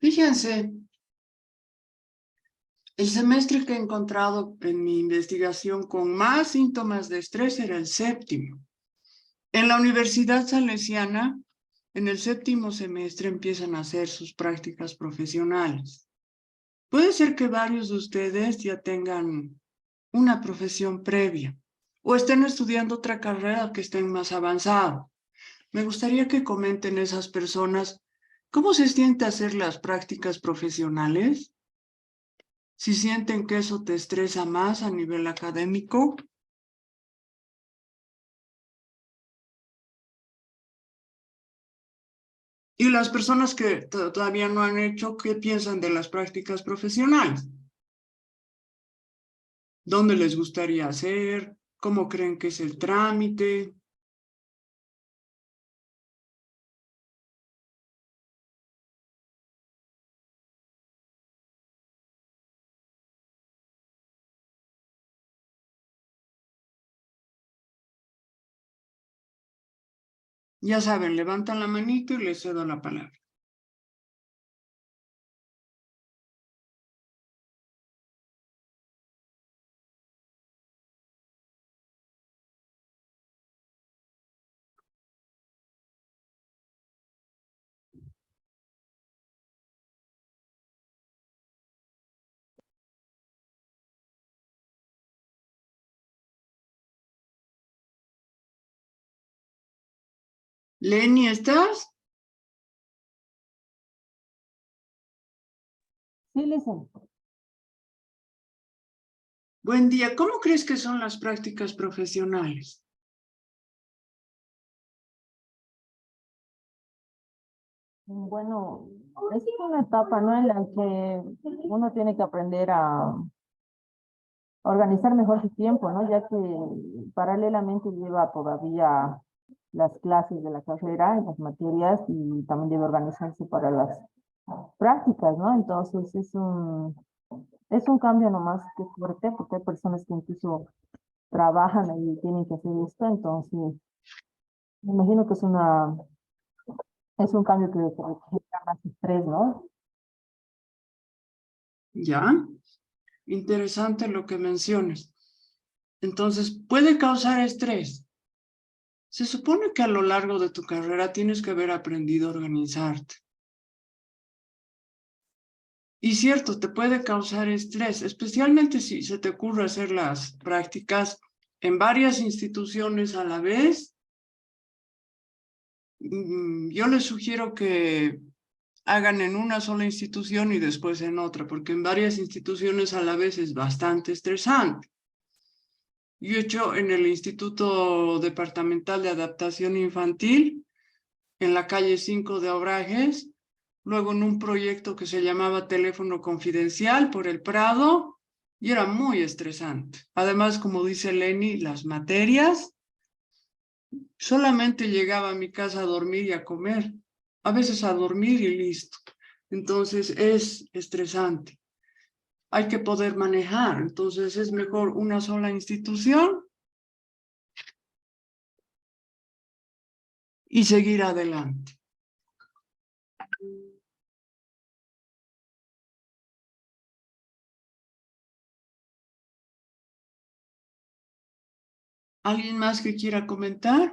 Fíjense, el semestre que he encontrado en mi investigación con más síntomas de estrés era el séptimo. En la Universidad Salesiana, en el séptimo semestre empiezan a hacer sus prácticas profesionales. Puede ser que varios de ustedes ya tengan una profesión previa o estén estudiando otra carrera que estén más avanzado. Me gustaría que comenten esas personas cómo se siente hacer las prácticas profesionales, si sienten que eso te estresa más a nivel académico. Y las personas que todavía no han hecho, ¿qué piensan de las prácticas profesionales? ¿Dónde les gustaría hacer? ¿Cómo creen que es el trámite? Ya saben, levantan la manito y les cedo la palabra. Lenny, ¿estás? Sí, Lisa. Buen día. ¿Cómo crees que son las prácticas profesionales? Bueno, es una etapa, ¿no? En la que uno tiene que aprender a organizar mejor su tiempo, ¿no? Ya que paralelamente lleva todavía las clases de la carrera y las materias y también debe organizarse para las prácticas, ¿no? Entonces es un cambio nomás que fuerte porque hay personas que incluso trabajan y tienen que hacer esto, entonces me imagino que es un cambio que requiere más estrés, ¿no? ¿Ya? Interesante lo que mencionas. Entonces, puede causar estrés. Se supone que a lo largo de tu carrera tienes que haber aprendido a organizarte. Y cierto, te puede causar estrés, especialmente si se te ocurre hacer las prácticas en varias instituciones a la vez. Yo les sugiero que hagan en una sola institución y después en otra, porque en varias instituciones a la vez es bastante estresante. Yo he hecho en el Instituto Departamental de Adaptación Infantil, en la calle 5 de Obrajes, luego en un proyecto que se llamaba Teléfono Confidencial por el Prado, y era muy estresante. Además, como dice Lenny, las materias, solamente llegaba a mi casa a dormir y a comer, a veces a dormir y listo. Entonces es estresante. Hay que poder manejar, entonces es mejor una sola institución y seguir adelante. ¿Alguien más que quiera comentar?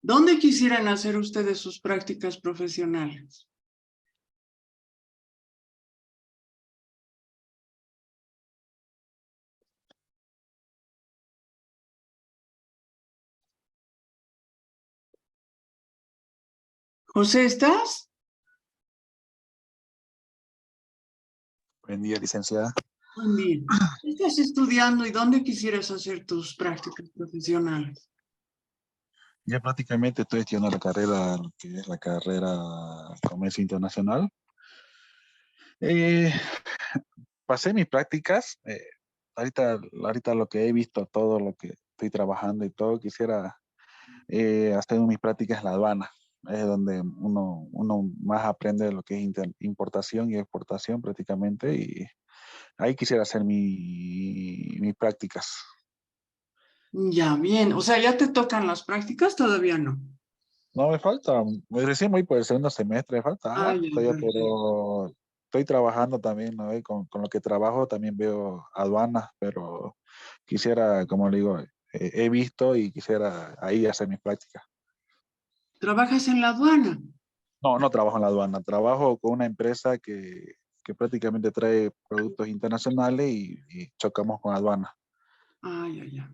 ¿Dónde quisieran hacer ustedes sus prácticas profesionales? José, ¿estás? Buen día, licenciada. Buen día. ¿Qué estás estudiando y dónde quisieras hacer tus prácticas profesionales? Ya prácticamente estoy estudiando la carrera, lo que es la carrera Comercio Internacional. Eh, Pasé mis prácticas. Ahorita lo que he visto, todo lo que estoy trabajando y todo, quisiera hacer mis prácticas en la aduana. es donde uno más aprende lo que es importación y exportación prácticamente, y ahí quisiera hacer mis prácticas. Ya, bien. O sea, ¿ya te tocan las prácticas? Todavía no. No me falta, recién voy por el segundo semestre, me falta Ah, ya, todavía, perfecto. pero estoy trabajando también, ¿no? Y con lo que trabajo también veo aduanas, pero quisiera, como le digo, he visto y quisiera ahí hacer mis prácticas. ¿Trabajas en la aduana? No, no trabajo en la aduana, trabajo con una empresa que prácticamente trae productos internacionales y chocamos con aduana. Ah, ya, ya.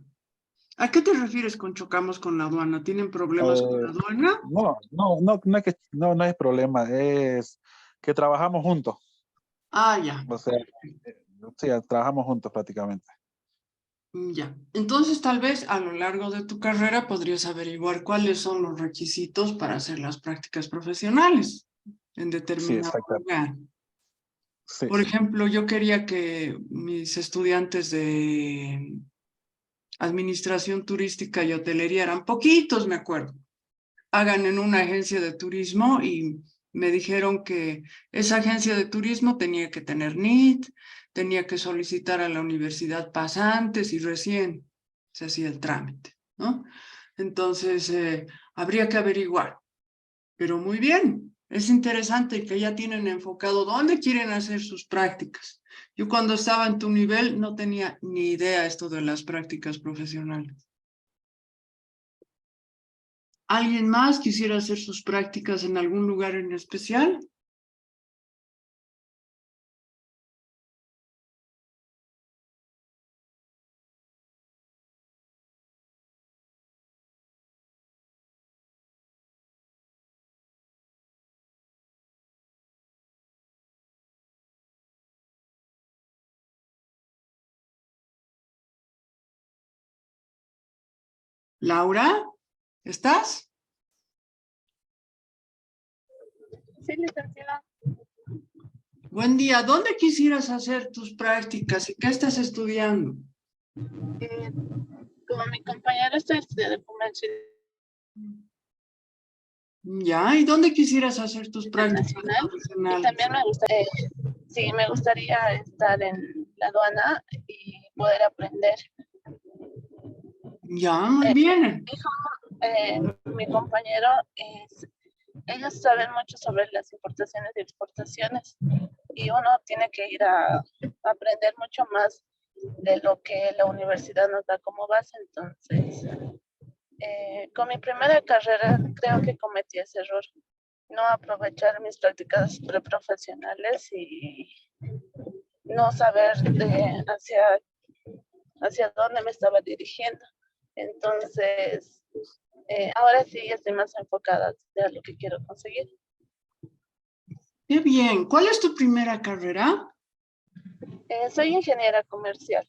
¿A qué te refieres con chocamos con la aduana? ¿Tienen problemas con la Eh, aduana? no es que no es problema, es que trabajamos juntos. Ah, ya. O sea, sí, trabajamos juntos prácticamente. Ya. Entonces, tal vez a lo largo de tu carrera podrías averiguar cuáles son los requisitos para hacer las prácticas profesionales en Sí, determinado exacto. lugar. Sí. Por ejemplo, yo quería que mis estudiantes de administración turística y hotelería, eran poquitos, me acuerdo, hagan en una agencia de turismo y me dijeron que esa agencia de turismo tenía que tener NIT, tenía que solicitar a la universidad pasantes y recién se hacía el trámite, ¿no? Entonces, habría que averiguar, pero muy bien, es interesante que ya tienen enfocado dónde quieren hacer sus prácticas. Yo cuando estaba en tu nivel no tenía ni idea esto de las prácticas profesionales. ¿Alguien más quisiera hacer sus prácticas en algún lugar en especial? Laura, ¿estás? Sí, licenciada. Buen día. ¿Dónde quisieras hacer tus prácticas y qué estás estudiando? Eh, Como mi compañero estoy estudiando comercio Ya, ¿y dónde quisieras hacer tus prácticas internacional y profesionales? también sí, me gustaría estar en la aduana y poder aprender. Ya, muy Eh, bien. Mi compañero, ellos saben mucho sobre las importaciones y exportaciones y uno tiene que ir a aprender mucho más de lo que la universidad nos da como base. Entonces, con mi primera carrera creo que cometí ese error, no aprovechar mis prácticas preprofesionales y no saber hacia dónde me estaba dirigiendo. Entonces, ahora sí estoy más enfocada a lo que quiero conseguir. Qué bien. ¿Cuál es tu primera carrera? Soy ingeniera comercial.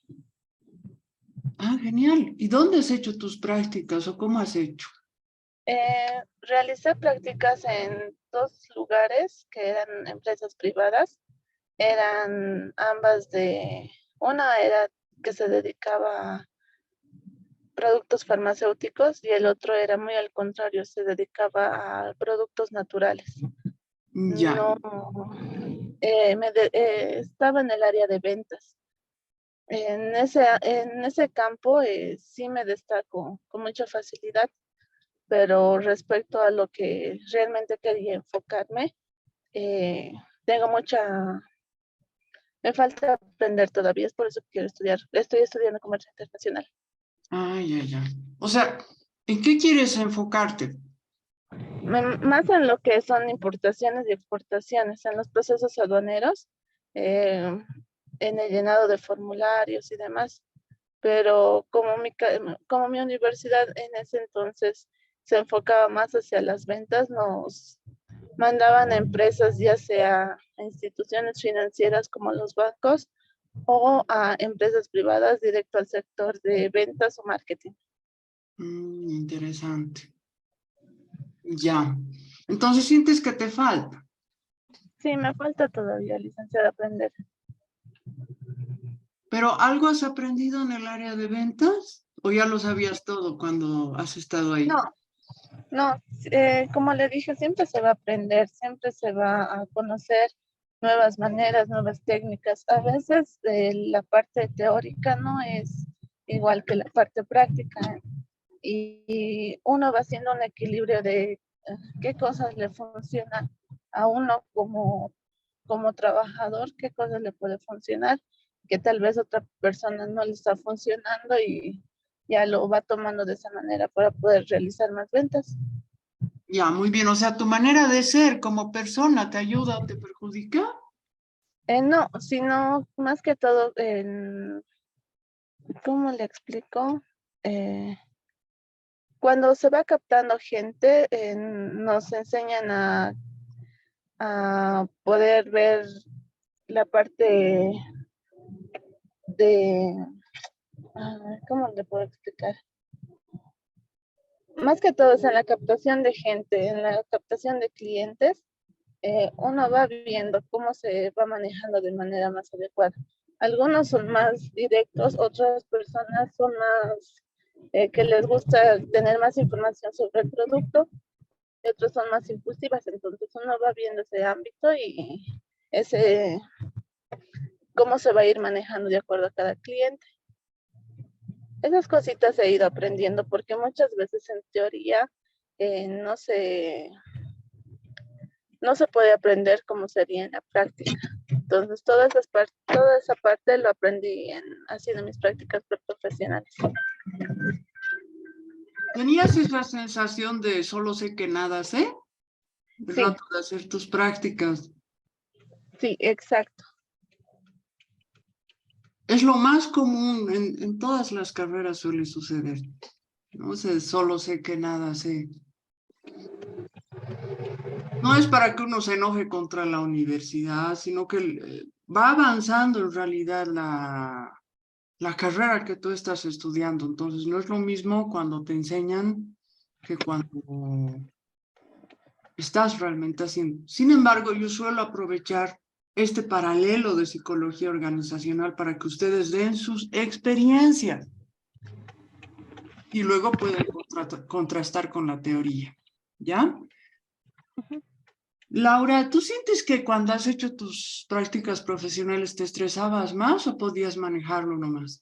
Ah, genial. ¿Y dónde has hecho tus prácticas o cómo has hecho? Realicé prácticas en dos lugares que eran empresas privadas. Eran ambas una era que se dedicaba a productos farmacéuticos y el otro era muy al contrario, se dedicaba a productos naturales. Ya. No, estaba en el área de ventas. En ese campo sí me destaco con mucha facilidad, pero respecto a lo que realmente quería enfocarme, eh, tengo me falta aprender todavía, es por eso que quiero estudiar. Estoy estudiando comercio internacional. Ah, ya, ya. O sea, ¿en qué quieres enfocarte? Más en lo que son importaciones y exportaciones, en los procesos aduaneros, eh, en el llenado de formularios y demás. Pero como mi universidad en ese entonces se enfocaba más hacia las ventas, nos mandaban a empresas, ya sea a instituciones financieras como los bancos o a empresas privadas directo al sector de ventas o marketing. Interesante. Ya. Entonces sientes que te falta. Sí, me falta todavía, licenciada, aprender. ¿Pero algo has aprendido en el área de ventas? ¿O ya lo sabías todo cuando has estado No, ahí? No, como le dije, siempre se va a aprender, siempre se va a conocer nuevas maneras, nuevas técnicas. A veces la parte teórica no es igual que la parte práctica y uno va haciendo un equilibrio de qué cosas le funcionan a uno como trabajador, qué cosas le puede funcionar, que tal vez otra persona no le está funcionando y ya lo va tomando de esa manera para poder realizar más ventas. Ya, muy bien. O sea, tu manera de ser como persona te ayuda o te perjudica. No, sino más que todo, ¿cómo le explico? Cuando se va captando gente, nos enseñan a poder ver la parte de, ¿cómo le puedo explicar? Más que todo es en la captación de gente, en la captación de clientes, uno va viendo cómo se va manejando de manera más adecuada. Algunos son más directos, otras personas son más que les gusta tener más información sobre el producto, y otros son más impulsivas. Entonces uno va viendo ese ámbito y ese cómo se va a ir manejando de acuerdo a cada cliente. Esas cositas he ido aprendiendo porque muchas veces en teoría no se puede aprender como sería en la práctica. Entonces, toda esa parte lo aprendí haciendo mis prácticas profesionales. ¿Tenías esa sensación de solo sé que nada sé? El Sí, rato de hacer tus prácticas. sí, exacto. Es lo más común, en todas las carreras suele suceder. No sé, solo sé que nada sé. No es para que uno se enoje contra la universidad, sino que va avanzando en realidad la carrera que tú estás estudiando. Entonces, no es lo mismo cuando te enseñan que cuando estás realmente haciendo. Sin embargo, yo suelo aprovechar este paralelo de psicología organizacional para que ustedes den sus experiencias y luego pueden contrastar con la teoría. ¿Ya? Laura, ¿tú sientes que cuando has hecho tus prácticas profesionales te estresabas más o podías manejarlo nomás?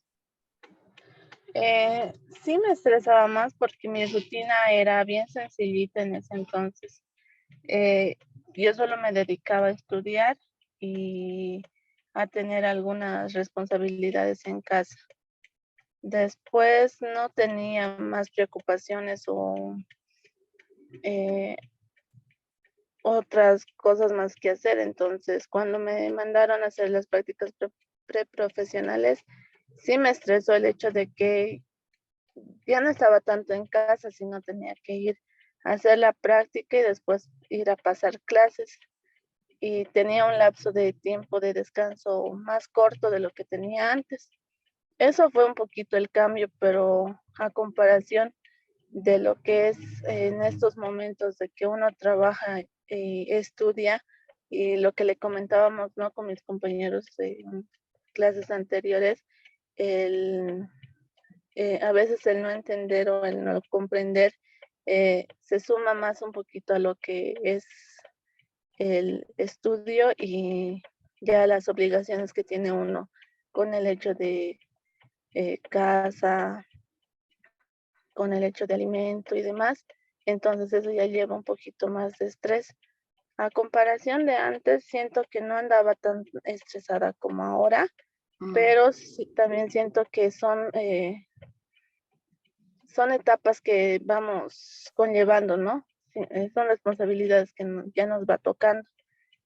Sí me estresaba más porque mi rutina era bien sencillita en ese entonces. Yo solo me dedicaba a estudiar y a tener algunas responsabilidades en casa. Después no tenía más preocupaciones o otras cosas más que hacer. Entonces, cuando me mandaron a hacer las prácticas preprofesionales, sí me estresó el hecho de que ya no estaba tanto en casa, sino tenía que ir a hacer la práctica y después ir a pasar clases. Y tenía un lapso de tiempo de descanso más corto de lo que tenía antes. Eso fue un poquito el cambio, pero a comparación de lo que es en estos momentos de que uno trabaja y estudia y lo que le comentábamos, ¿no? Con mis compañeros de clases anteriores, el, a veces el no entender o el no comprender se suma más un poquito a lo que es el estudio y ya las obligaciones que tiene uno con el hecho de casa, con el hecho de alimento y demás. Entonces eso ya lleva un poquito más de estrés. A comparación de antes, siento que no andaba tan estresada como ahora, pero sí, también siento que son etapas que vamos conllevando, ¿no? Son responsabilidades que ya nos va tocando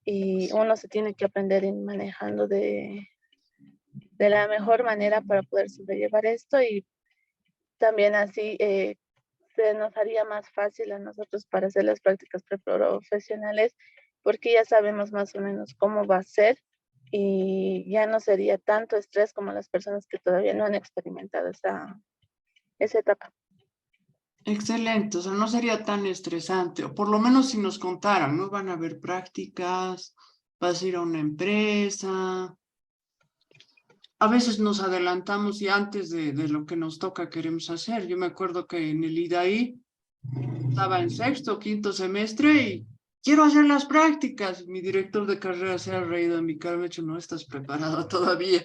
y uno se tiene que aprender ir manejando de la mejor manera para poder sobrellevar esto y también así se nos haría más fácil a nosotros para hacer las prácticas preprofesionales porque ya sabemos más o menos cómo va a ser y ya no sería tanto estrés como las personas que todavía no han experimentado esa etapa. Excelente, o sea, no sería tan estresante, o por lo menos si nos contaran, ¿no? Van a haber prácticas, vas a ir a una empresa. A veces nos adelantamos y antes de lo que nos toca queremos hacer. Yo me acuerdo que en el IDAI estaba en sexto, quinto semestre y quiero hacer las prácticas. Mi director de carrera se ha reído en mi cara, me ha dicho, no estás preparada todavía.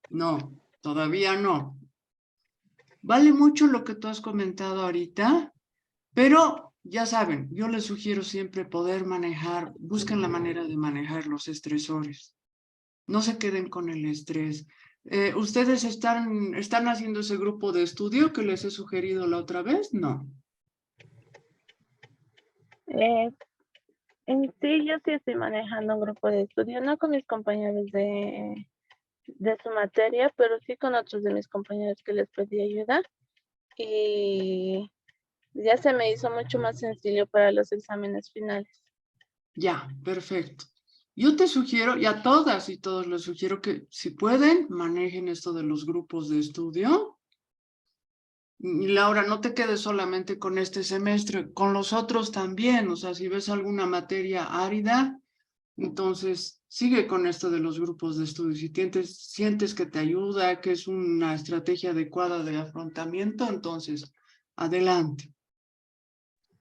No, todavía no. Vale mucho lo que tú has comentado ahorita, pero ya saben, yo les sugiero siempre poder manejar, busquen la manera de manejar los estresores. No se queden con el estrés. ¿Ustedes están haciendo ese grupo de estudio que les he sugerido la otra vez? No. En sí, yo sí estoy manejando un grupo de estudio, no con mis compañeros de su materia, pero sí con otros de mis compañeros que les pedí ayuda. Y ya se me hizo mucho más sencillo para los exámenes finales. Ya, perfecto. Yo te sugiero, y a todas y todos les sugiero que si pueden, manejen esto de los grupos de estudio. Y Laura, no te quedes solamente con este semestre, con los otros también. O sea, si ves alguna materia árida, entonces sigue con esto de los grupos de estudio. Si sientes que te ayuda, que es una estrategia adecuada de afrontamiento, entonces adelante.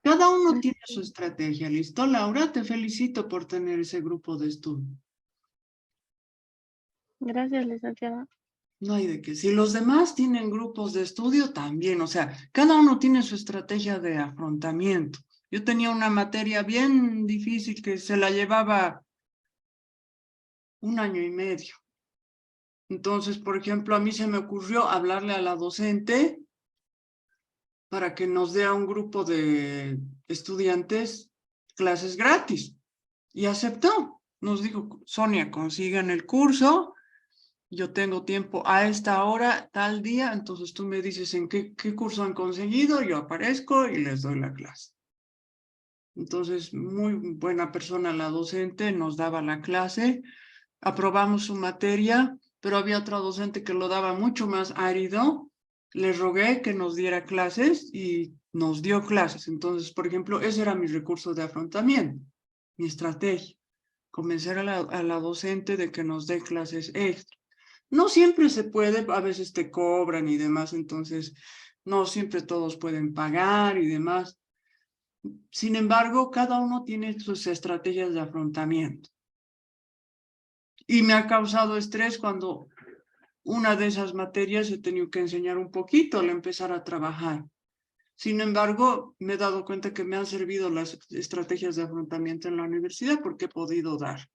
Cada uno tiene su estrategia, ¿listo? Laura, te felicito por tener ese grupo de estudio. Gracias, licenciada. No hay de qué. Si los demás tienen grupos de estudio, también. O sea, cada uno tiene su estrategia de afrontamiento. Yo tenía una materia bien difícil que se la llevaba 1 año y medio. Entonces, por ejemplo, a mí se me ocurrió hablarle a la docente para que nos dé a un grupo de estudiantes clases gratis. Y aceptó. Nos dijo, Sonia, consigan el curso, yo tengo tiempo a esta hora, tal día, entonces tú me dices en qué curso han conseguido, yo aparezco y les doy la clase. Entonces, muy buena persona la docente, nos daba la clase, aprobamos su materia, pero había otra docente que lo daba mucho más árido. Le rogué que nos diera clases y nos dio clases. Entonces, por ejemplo, ese era mi recurso de afrontamiento, mi estrategia. Convencer a la docente de que nos dé clases extra. No siempre se puede, a veces te cobran y demás, entonces no siempre todos pueden pagar y demás. Sin embargo, cada uno tiene sus estrategias de afrontamiento. Y me ha causado estrés cuando una de esas materias he tenido que enseñar un poquito al empezar a trabajar. Sin embargo, me he dado cuenta que me han servido las estrategias de afrontamiento en la universidad porque he podido dar.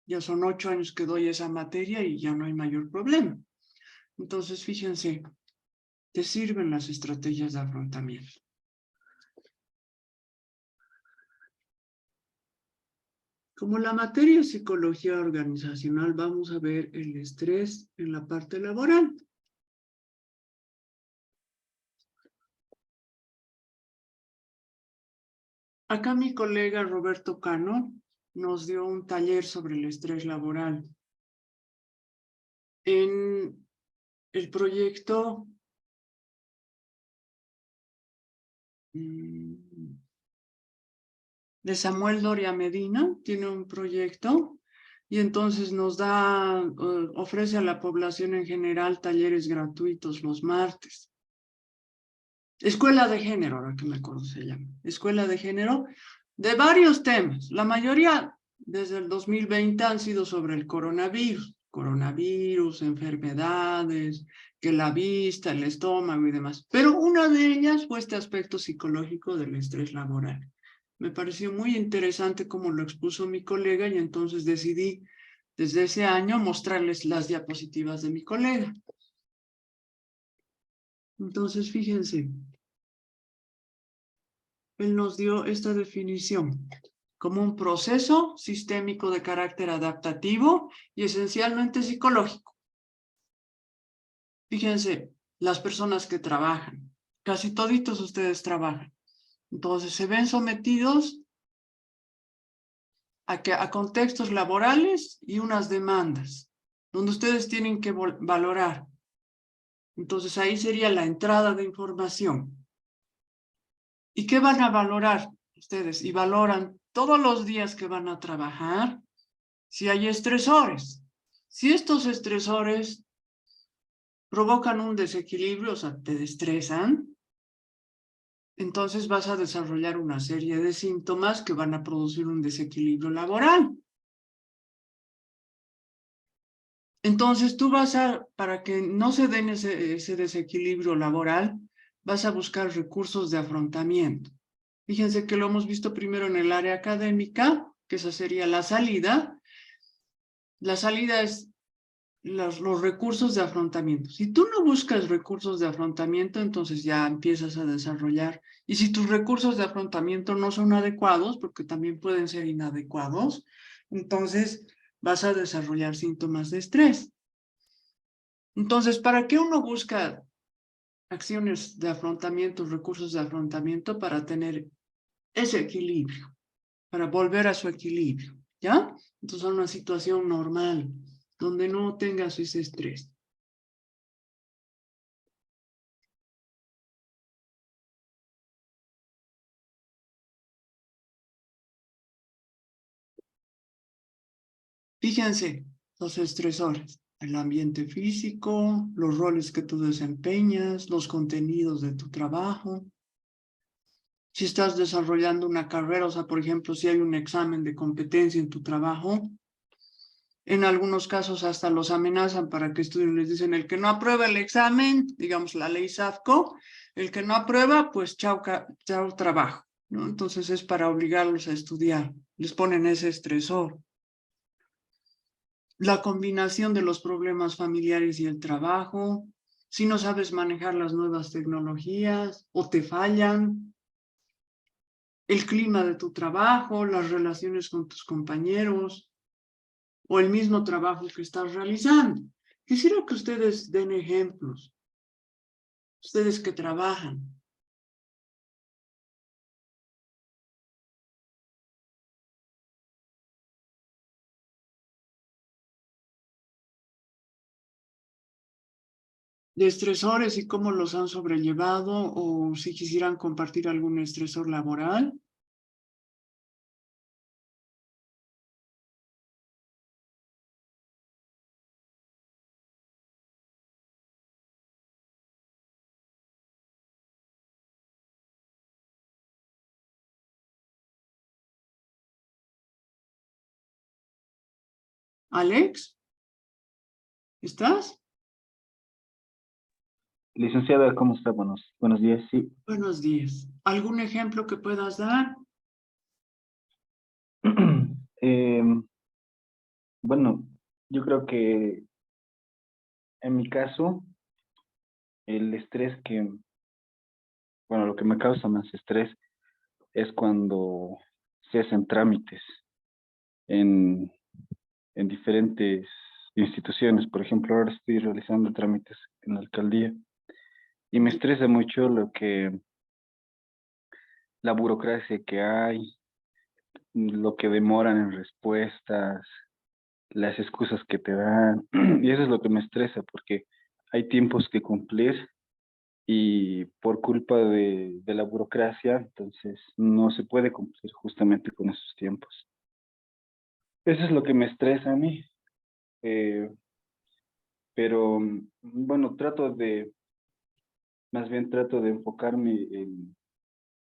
Ya son 8 años que doy esa materia y ya no hay mayor problema. Entonces, fíjense, te sirven las estrategias de afrontamiento. Como la materia es psicología organizacional, vamos a ver el estrés en la parte laboral. Acá mi colega Roberto Cano nos dio un taller sobre el estrés laboral. En el proyecto de Samuel Doria Medina, tiene un proyecto y entonces nos ofrece a la población en general talleres gratuitos los martes. Escuela de género, ahora que me acuerdo se llama. Escuela de género de varios temas. La mayoría desde el 2020 han sido sobre el coronavirus. Coronavirus, enfermedades, que la vista, el estómago y demás. Pero una de ellas fue este aspecto psicológico del estrés laboral. Me pareció muy interesante cómo lo expuso mi colega y entonces decidí desde ese año mostrarles las diapositivas de mi colega. Entonces, fíjense, él nos dio esta definición como un proceso sistémico de carácter adaptativo y esencialmente psicológico. Fíjense, las personas que trabajan, casi toditos ustedes trabajan, entonces se ven sometidos a contextos laborales y unas demandas, donde ustedes tienen que valorar. Entonces ahí sería la entrada de información. ¿Y qué van a valorar ustedes? Y valoran todos los días que van a trabajar, si hay estresores. Si estos estresores provocan un desequilibrio, o sea, te estresan, entonces vas a desarrollar una serie de síntomas que van a producir un desequilibrio laboral. Entonces tú para que no se den ese desequilibrio laboral, vas a buscar recursos de afrontamiento. Fíjense que lo hemos visto primero en el área académica, que esa sería la salida. La salida es los recursos de afrontamiento. Si tú no buscas recursos de afrontamiento, entonces ya empiezas a desarrollar. Y si tus recursos de afrontamiento no son adecuados, porque también pueden ser inadecuados, entonces vas a desarrollar síntomas de estrés. Entonces, ¿para qué uno busca acciones de afrontamiento, recursos de afrontamiento? Para tener ese equilibrio, para volver a su equilibrio, ¿ya? Entonces, una situación normal, donde no tengas ese estrés. Fíjense, los estresores, el ambiente físico, los roles que tú desempeñas, los contenidos de tu trabajo. Si estás desarrollando una carrera, o sea, por ejemplo, si hay un examen de competencia en tu trabajo, en algunos casos hasta los amenazan para que estudien, les dicen, el que no aprueba el examen, digamos la ley SAFCO, el que no aprueba, pues chao, chao trabajo, ¿no? Entonces es para obligarlos a estudiar, les ponen ese estresor. La combinación de los problemas familiares y el trabajo, si no sabes manejar las nuevas tecnologías o te fallan, el clima de tu trabajo, las relaciones con tus compañeros o el mismo trabajo que estás realizando. Quisiera que ustedes den ejemplos, ustedes que trabajan. De estresores y cómo los han sobrellevado, o si quisieran compartir algún estresor laboral. Alex, ¿estás? Licenciada, ¿cómo está? Buenos días, sí. Buenos días. ¿Algún ejemplo que puedas dar? Bueno, yo creo que en mi caso, el estrés lo que me causa más estrés es cuando se hacen trámites en, en diferentes instituciones. Por ejemplo, ahora estoy realizando trámites en la alcaldía y me estresa mucho la burocracia que hay, lo que demoran en respuestas, las excusas que te dan, y eso es lo que me estresa, porque hay tiempos que cumplir y por culpa de la burocracia, entonces no se puede cumplir justamente con esos tiempos. Eso es lo que me estresa a mí, eh, pero bueno, más bien trato de enfocarme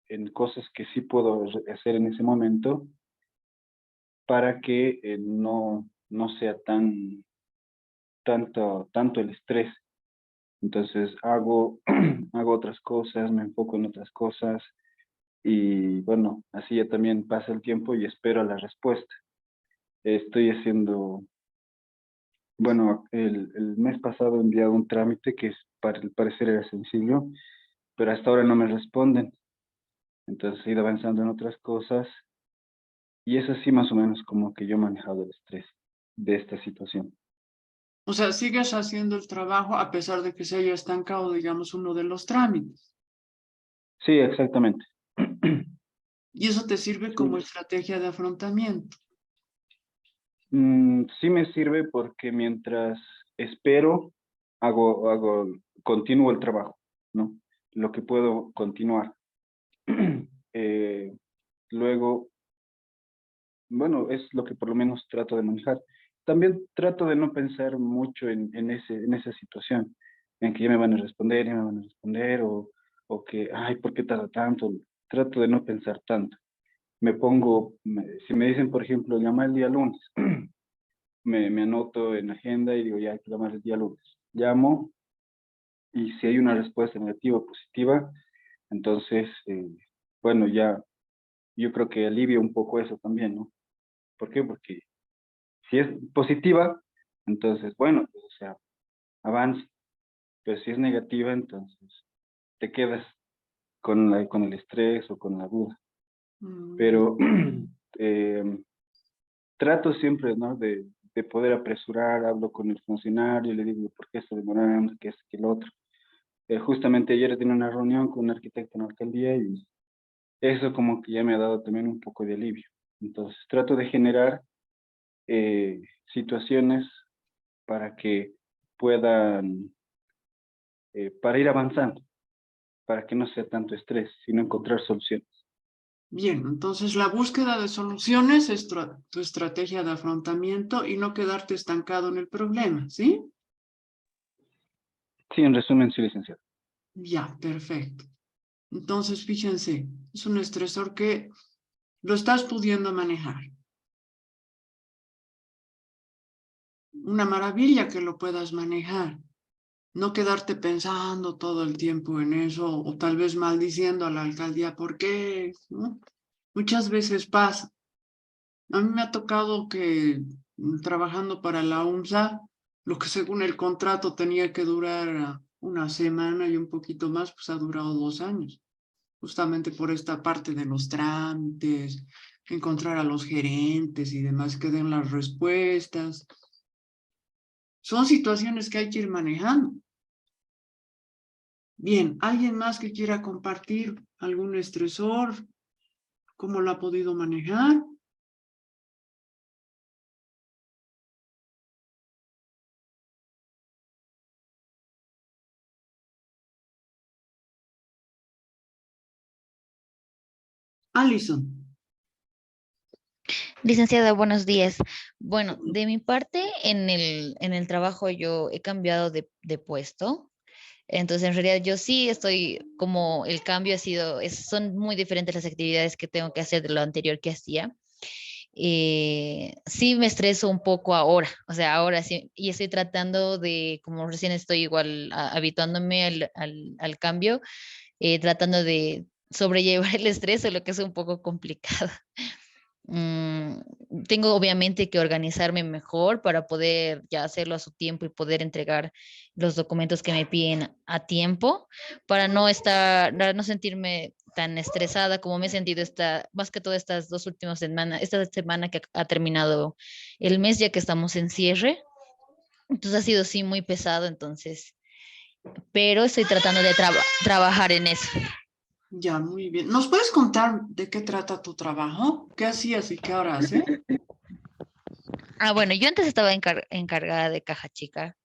en cosas que sí puedo hacer en ese momento para que no sea tanto el estrés. Entonces hago otras cosas, me enfoco en otras cosas y bueno, así ya también pasa el tiempo y espero la respuesta. Estoy haciendo, bueno, el mes pasado he enviado un trámite que para el parecer era sencillo, pero hasta ahora no me responden. Entonces he ido avanzando en otras cosas y es así más o menos como que yo he manejado el estrés de esta situación. O sea, sigues haciendo el trabajo a pesar de que se haya estancado, digamos, uno de los trámites. Sí, exactamente. Y eso te sirve como Sí. estrategia de afrontamiento. Sí me sirve porque mientras espero, continúo el trabajo, ¿no? Lo que puedo continuar. Eh, luego, bueno, es lo que por lo menos trato de manejar. También trato de no pensar mucho en esa situación, en que ya me van a responder, o o que, ay, ¿por qué tarda tanto? Trato de no pensar tanto. Me pongo, si me dicen, por ejemplo, llama el día lunes, me anoto en la agenda y digo, ya hay que llamar el día lunes. Llamo y si hay una respuesta negativa o positiva, entonces, bueno, ya yo creo que alivia un poco eso también, ¿no? ¿Por qué? Porque si es positiva, entonces, bueno, pues, o sea, avanza. Pero si es negativa, entonces te quedas con el estrés o con la duda. Mm, Pero trato siempre, ¿no? De poder apresurar, hablo con el funcionario, le digo, ¿por qué está demorando? ¿Qué es que el otro? Justamente ayer tenía una reunión con un arquitecto en la alcaldía y eso como que ya me ha dado también un poco de alivio. Entonces trato de generar situaciones para que puedan, para ir avanzando, para que no sea tanto estrés, sino encontrar soluciones. Bien, entonces la búsqueda de soluciones es tu estrategia de afrontamiento y no quedarte estancado en el problema, ¿sí? Sí, en resumen, sí, licenciado. Ya, perfecto. Entonces, fíjense, es un estresor que lo estás pudiendo manejar. Una maravilla que lo puedas manejar. No quedarte pensando todo el tiempo en eso o tal vez maldiciendo a la alcaldía. ¿Por qué? ¿No? Muchas veces pasa. A mí me ha tocado que trabajando para la UNSA, lo que según el contrato tenía que durar una semana y un poquito más, pues ha durado 2 años, justamente por esta parte de los trámites, encontrar a los gerentes y demás que den las respuestas. Son situaciones que hay que ir manejando. Bien, ¿alguien más que quiera compartir algún estresor? ¿Cómo lo ha podido manejar? Alison. Licenciada, buenos días. Bueno, de mi parte, en el trabajo yo he cambiado de puesto. Entonces, en realidad yo sí estoy como el cambio ha sido, son muy diferentes las actividades que tengo que hacer de lo anterior que hacía. Sí me estreso un poco ahora, o sea, ahora sí, y estoy tratando de, como recién estoy igual habituándome al cambio, tratando de sobrellevar el estrés, lo que es un poco complicado. Mm, Tengo obviamente que organizarme mejor para poder ya hacerlo a su tiempo y poder entregar los documentos que me piden a tiempo para no sentirme tan estresada como me he sentido más que todo estas 2 últimas semanas, esta semana que ha terminado el mes ya que estamos en cierre. Entonces ha sido sí muy pesado, entonces, pero estoy tratando de trabajar en eso. Ya, muy bien. ¿Nos puedes contar de qué trata tu trabajo? ¿Qué hacías y qué ahora haces? Bueno, yo antes estaba encargada de caja chica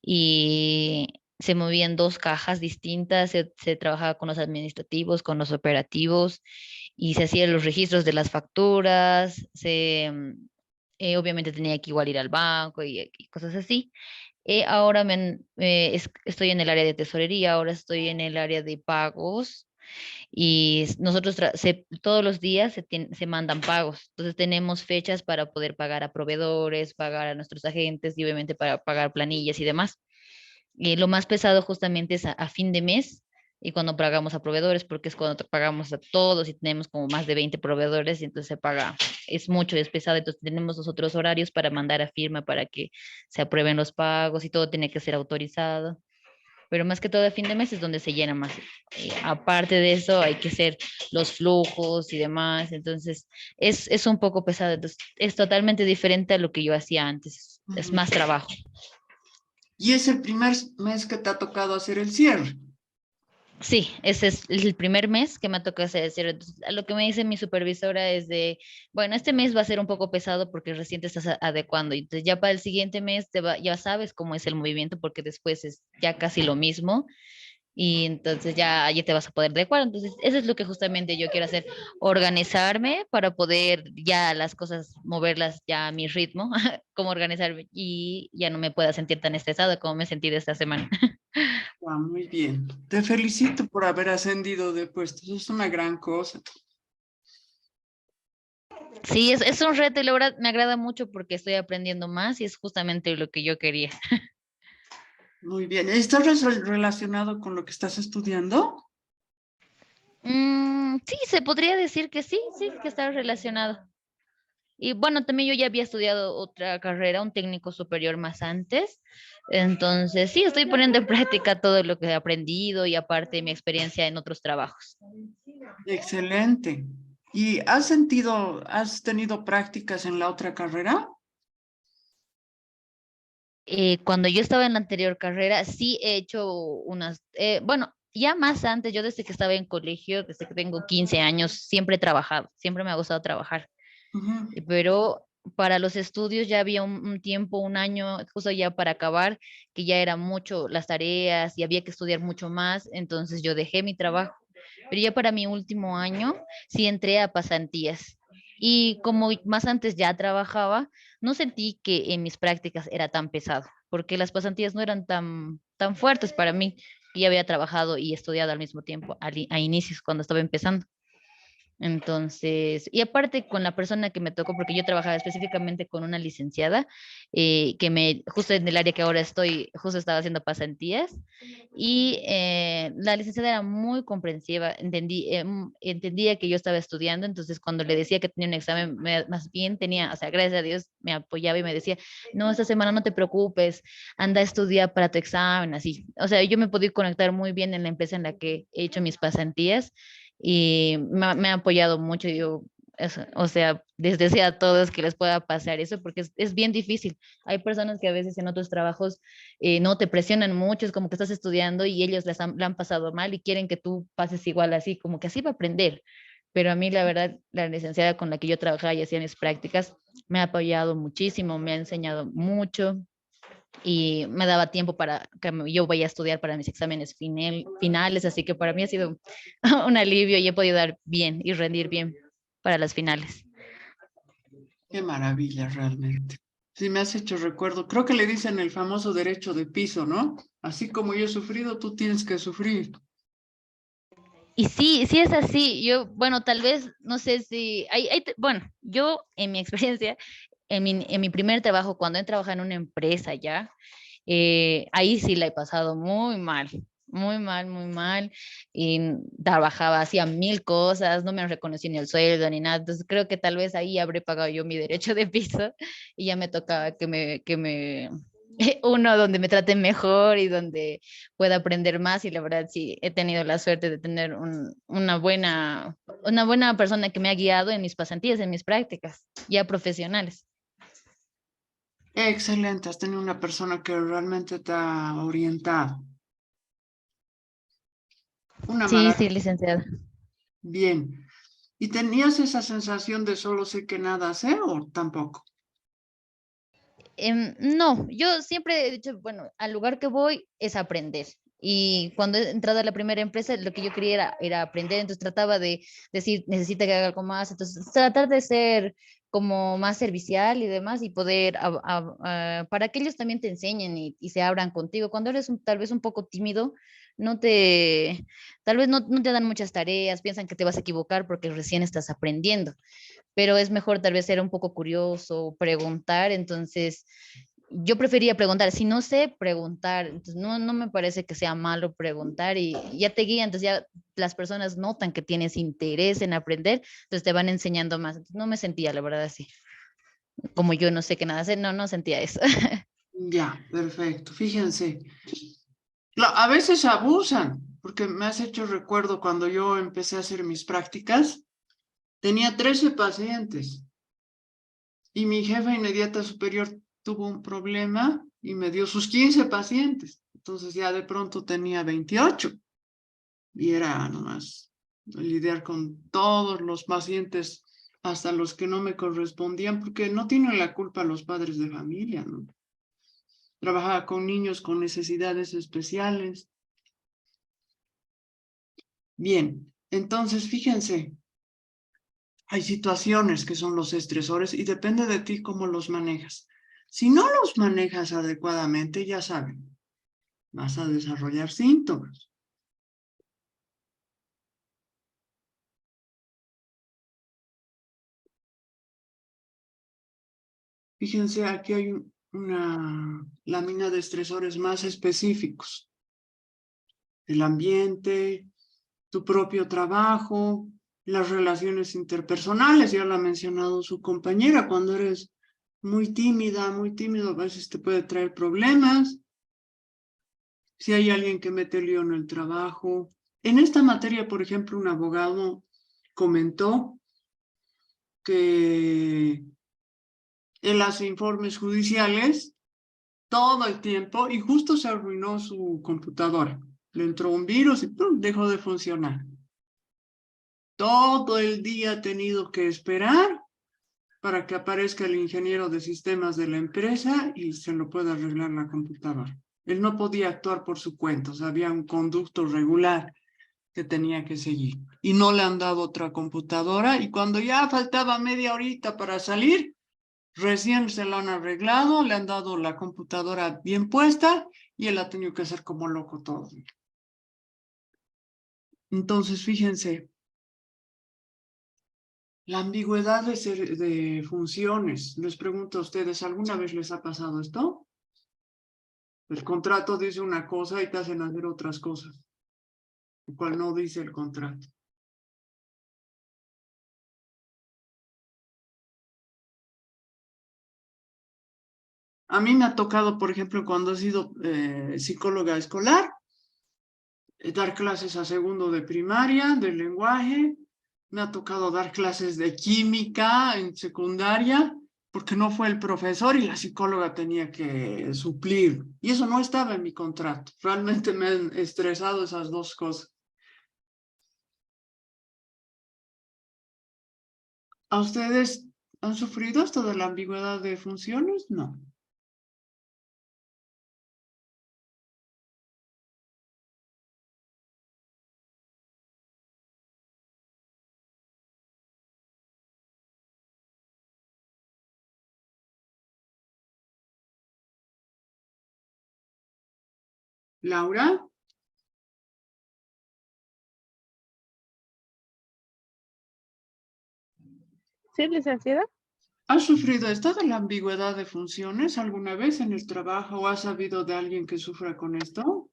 y se movían 2 cajas distintas, se trabajaba con los administrativos, con los operativos y se hacían los registros de las facturas, obviamente tenía que igual ir al banco y cosas así. Ahora estoy en el área de tesorería, ahora estoy en el área de pagos y nosotros todos los días se mandan pagos. Entonces tenemos fechas para poder pagar a proveedores, pagar a nuestros agentes y obviamente para pagar planillas y demás. Lo más pesado justamente es a fin de mes y cuando pagamos a proveedores, porque es cuando pagamos a todos y tenemos como más de 20 proveedores y entonces se paga, es mucho, es pesado, entonces tenemos los otros horarios para mandar a firma para que se aprueben los pagos y todo tiene que ser autorizado. Pero más que todo a fin de mes es donde se llena más. Aparte de eso hay que hacer los flujos y demás, entonces es un poco pesado, entonces es totalmente diferente a lo que yo hacía antes, es más trabajo. Y es el primer mes que te ha tocado hacer el cierre. Sí, ese es el primer mes que me toca hacer. Entonces, lo que me dice mi supervisora es bueno, este mes va a ser un poco pesado porque recién te estás adecuando. Y entonces ya para el siguiente mes ya sabes cómo es el movimiento porque después es ya casi lo mismo. Y entonces ya te vas a poder adecuar. Entonces, eso es lo que justamente yo quiero hacer, organizarme para poder ya las cosas moverlas ya a mi ritmo, cómo organizarme y ya no me pueda sentir tan estresada como me he sentido esta semana. Ah, muy bien. Te felicito por haber ascendido de puesto. Eso es una gran cosa. Sí, es un reto y la verdad me agrada mucho porque estoy aprendiendo más y es justamente lo que yo quería. Muy bien. ¿Estás relacionado con lo que estás estudiando? Sí, se podría decir que sí, sí, que está relacionado. Y bueno, también yo ya había estudiado otra carrera, un técnico superior más antes. Entonces, sí, estoy poniendo en práctica todo lo que he aprendido y aparte mi experiencia en otros trabajos. Excelente. ¿Y has tenido prácticas en la otra carrera? Cuando yo estaba en la anterior carrera, sí he hecho bueno, ya más antes, yo desde que estaba en colegio, desde que tengo 15 años, siempre he trabajado, siempre me ha gustado trabajar. Ujú. Pero para los estudios ya había un tiempo, un año, justo ya para acabar, que ya era mucho las tareas y había que estudiar mucho más, entonces yo dejé mi trabajo. Pero ya para mi último año sí entré a pasantías. Y como más antes ya trabajaba, no sentí que en mis prácticas era tan pesado, porque las pasantías no eran tan fuertes para mí. Y ya había trabajado y estudiado al mismo tiempo, a inicios, cuando estaba empezando. Entonces, y aparte con la persona que me tocó, porque yo trabajaba específicamente con una licenciada, justo en el área que ahora estoy, justo estaba haciendo pasantías, y la licenciada era muy comprensiva, entendía que yo estaba estudiando, entonces cuando le decía que tenía un examen, más bien tenía, o sea, gracias a Dios, me apoyaba y me decía, no, esta semana no te preocupes, anda a estudiar para tu examen, así. O sea, yo me pude conectar muy bien en la empresa en la que he hecho mis pasantías y me ha apoyado mucho. Yo, o sea, les deseo a todos que les pueda pasar eso porque es bien difícil. Hay personas que a veces en otros trabajos no te presionan mucho, es como que estás estudiando y ellos la han pasado mal y quieren que tú pases igual así, como que así va a aprender. Pero a mí, la verdad, la licenciada con la que yo trabajaba y hacía mis prácticas me ha apoyado muchísimo, me ha enseñado mucho y me daba tiempo para que yo vaya a estudiar para mis exámenes finales, así que para mí ha sido un alivio y he podido dar bien y rendir bien para las finales. Qué maravilla, realmente. Sí, me has hecho recuerdo. Creo que le dicen el famoso derecho de piso, ¿no? Así como yo he sufrido, tú tienes que sufrir. Y sí, sí es así. Yo, bueno, tal vez, no sé si, bueno, yo en mi experiencia, en mi primer trabajo, cuando he trabajado en una empresa ya, ahí sí la he pasado muy mal, muy mal, muy mal. Y trabajaba, hacía mil cosas, no me reconocí ni el sueldo ni nada. Entonces creo que tal vez ahí habré pagado yo mi derecho de piso y ya me tocaba uno donde me traten mejor y donde pueda aprender más. Y la verdad sí, he tenido la suerte de tener una buena persona que me ha guiado en mis pasantías, en mis prácticas ya profesionales. Excelente, has tenido una persona que realmente te ha orientado. Una Sí, maravilla. sí, licenciada. Bien. ¿Y tenías esa sensación de solo sé que nada sé o tampoco? No, yo siempre he dicho, bueno, al lugar que voy es aprender. Y cuando he entrado a la primera empresa, lo que yo quería era aprender, entonces trataba de decir, necesita que haga algo más, entonces tratar de ser como más servicial y demás y poder, para que ellos también te enseñen y se abran contigo. Cuando eres tal vez un poco tímido, tal vez no te dan muchas tareas, piensan que te vas a equivocar porque recién estás aprendiendo, pero es mejor tal vez ser un poco curioso, preguntar, entonces yo prefería preguntar, si no sé, preguntar, entonces no me parece que sea malo preguntar y ya te guía, entonces ya las personas notan que tienes interés en aprender, entonces te van enseñando más, entonces no me sentía la verdad así, como yo no sé qué nada hacer, no sentía eso. Ya, perfecto. Fíjense, a veces abusan, porque me has hecho recuerdo cuando yo empecé a hacer mis prácticas, tenía 13 pacientes y mi jefa inmediata superior tuvo un problema y me dio sus 15 pacientes. Entonces ya de pronto tenía 28 y era nomás lidiar con todos los pacientes, hasta los que no me correspondían, porque no tienen la culpa los padres de familia, ¿no? Trabajaba con niños con necesidades especiales. Bien, entonces fíjense, hay situaciones que son los estresores y depende de ti cómo los manejas. Si no los manejas adecuadamente, ya saben, vas a desarrollar síntomas. Fíjense, aquí hay una lámina de estresores más específicos. El ambiente, tu propio trabajo, las relaciones interpersonales, ya lo ha mencionado su compañera, cuando eres muy tímida, muy tímido, a veces te puede traer problemas. Si hay alguien que mete lío en el trabajo. En esta materia, por ejemplo, un abogado comentó que él hace informes judiciales todo el tiempo y justo se arruinó su computadora. Le entró un virus y ¡pum!, dejó de funcionar. Todo el día ha tenido que esperar para que aparezca el ingeniero de sistemas de la empresa y se lo pueda arreglar la computadora. Él no podía actuar por su cuenta, o sea, había un conducto regular que tenía que seguir. Y no le han dado otra computadora y cuando ya faltaba media horita para salir, recién se lo han arreglado, le han dado la computadora bien puesta y él ha tenido que hacer como loco todo. Entonces, fíjense, la ambigüedad de funciones. Les pregunto a ustedes, ¿alguna vez les ha pasado esto? El contrato dice una cosa y te hacen hacer otras cosas, lo cual no dice el contrato. A mí me ha tocado, por ejemplo, cuando he sido psicóloga escolar, dar clases a segundo de primaria, del lenguaje. Me ha tocado dar clases de química en secundaria, porque no fue el profesor y la psicóloga tenía que suplir. Y eso no estaba en mi contrato. Realmente me han estresado esas dos cosas. ¿A ustedes han sufrido esto de la ambigüedad de funciones? No. ¿Laura? Sí, licenciada. ¿Has sufrido esto de la ambigüedad de funciones alguna vez en el trabajo o has sabido de alguien que sufra con esto?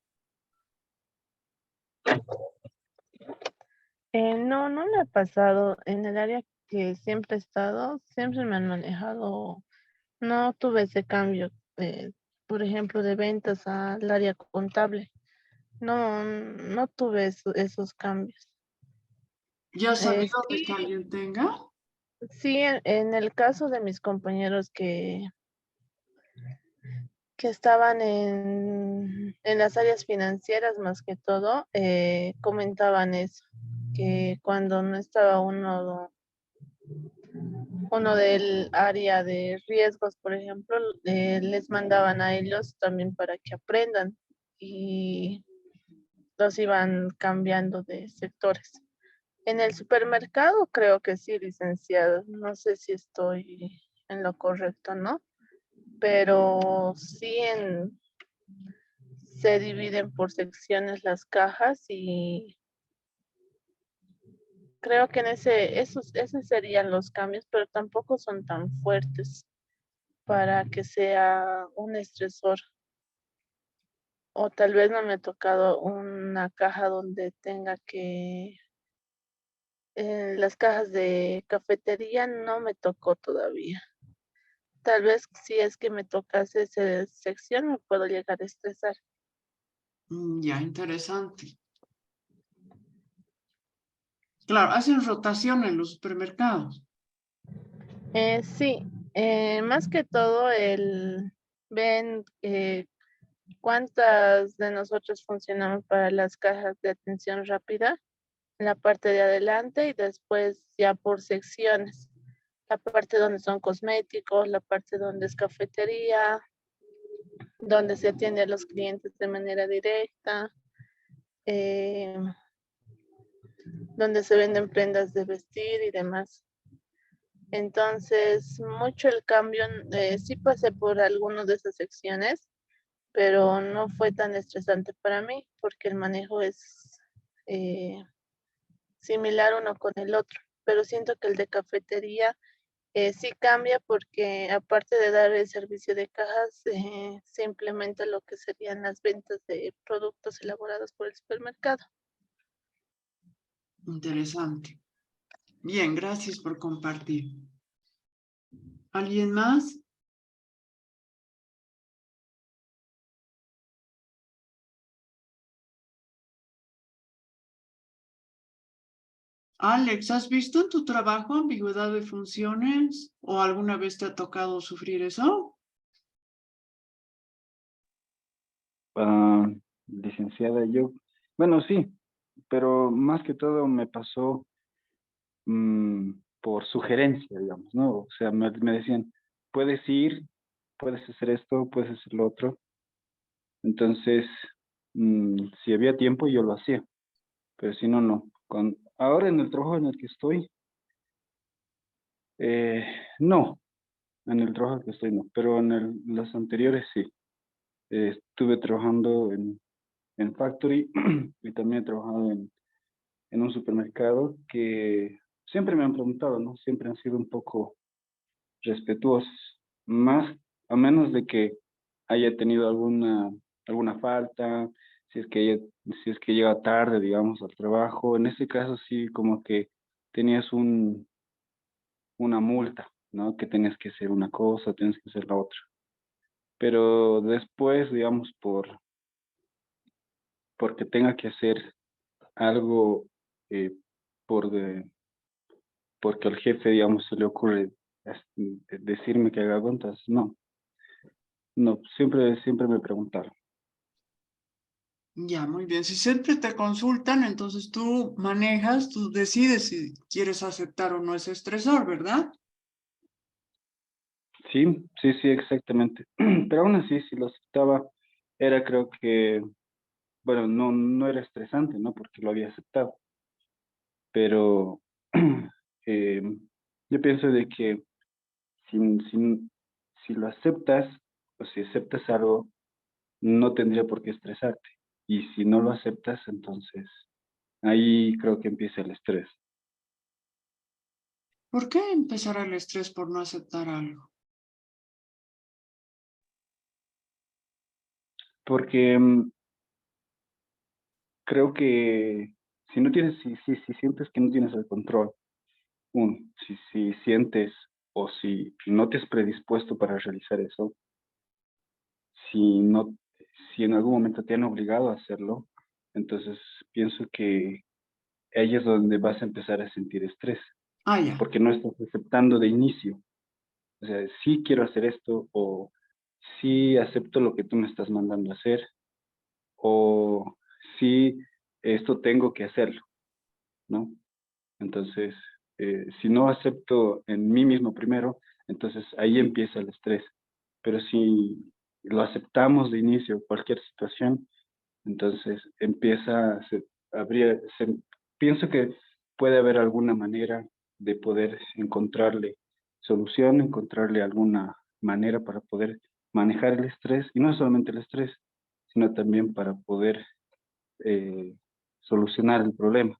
No, no me ha pasado. En el área que siempre he estado, siempre me han manejado. No tuve ese cambio, por ejemplo, de ventas al área contable. No, no tuve esos cambios. ¿Ya has sabido de que Sí, alguien tenga? sí, en el caso de mis compañeros que estaban en las áreas financieras más que todo, comentaban eso, que cuando no estaba uno del área de riesgos, por ejemplo, les mandaban a ellos también para que aprendan y los iban cambiando de sectores. En el supermercado creo que sí, licenciado. No sé si estoy en lo correcto, ¿no? Pero sí se dividen por secciones las cajas y creo que esos serían los cambios, pero tampoco son tan fuertes para que sea un estresor. O tal vez no me ha tocado una caja donde tenga que... las cajas de cafetería no me tocó todavía. Tal vez si es que me tocase esa sección me puedo llegar a estresar. Ya, interesante. Claro, hacen rotación en los supermercados. Sí, más que todo ven cuántas de nosotros funcionamos para las cajas de atención rápida en la parte de adelante y después ya por secciones. La parte donde son cosméticos, la parte donde es cafetería, donde se atiende a los clientes de manera directa, eh, donde se venden prendas de vestir y demás. Entonces, mucho el cambio, sí pasé por algunas de esas secciones, pero no fue tan estresante para mí porque el manejo es similar uno con el otro, pero siento que el de cafetería sí cambia porque aparte de dar el servicio de cajas, se implementa lo que serían las ventas de productos elaborados por el supermercado. Interesante. Bien, gracias por compartir. ¿Alguien más? Alex, ¿has visto en tu trabajo ambigüedad de funciones o alguna vez te ha tocado sufrir eso? Licenciada, bueno, sí, pero más que todo me pasó por sugerencia, digamos, ¿no? O sea, me decían, puedes ir, puedes hacer esto, puedes hacer lo otro. Entonces, si había tiempo, yo lo hacía, pero si no, no. Ahora en el trabajo en el que estoy, no, en el trabajo en el que estoy no, pero en los anteriores sí. Estuve trabajando en Factory y también he trabajado en un supermercado que siempre me han preguntado, ¿no? Siempre han sido un poco respetuosos, más a menos de que haya tenido alguna falta, si es que llega tarde, digamos, al trabajo. En ese caso sí, como que tenías una multa, ¿no? Que tenías que hacer una cosa, tienes que hacer la otra. Pero después, digamos, porque tenga que hacer algo eh, por porque al jefe, digamos, se le ocurre decirme que haga cuentas, no, no, siempre me preguntaron. Ya, muy bien. Si siempre te consultan, entonces tú manejas, tú decides si quieres aceptar o no ese estresor, ¿verdad? Sí, sí, sí, exactamente. Pero aún así, si lo aceptaba, creo que, bueno, no era estresante, ¿no? Porque lo había aceptado. Pero eh, yo pienso de que si, si, si lo aceptas, o si aceptas algo, no tendría por qué estresarte. Y si no lo aceptas, entonces ahí creo que empieza el estrés. ¿Por qué empezar el estrés por no aceptar algo? Porque creo que si no tienes, si sientes que no tienes el control, si sientes o si no te has predispuesto para realizar eso, si no, si en algún momento te han obligado a hacerlo, entonces pienso que ahí es donde vas a empezar a sentir estrés, Ah, ya. porque no estás aceptando de inicio. O sea, sí quiero hacer esto, o sí acepto lo que tú me estás mandando a hacer, o sí esto tengo que hacerlo, ¿no? Entonces, si no acepto en mí mismo primero, entonces ahí empieza el estrés. Pero si lo aceptamos de inicio, cualquier situación, entonces habría, pienso que puede haber alguna manera de poder encontrarle solución, encontrarle alguna manera para poder manejar el estrés, y no solamente el estrés, sino también para poder eh, solucionar el problema.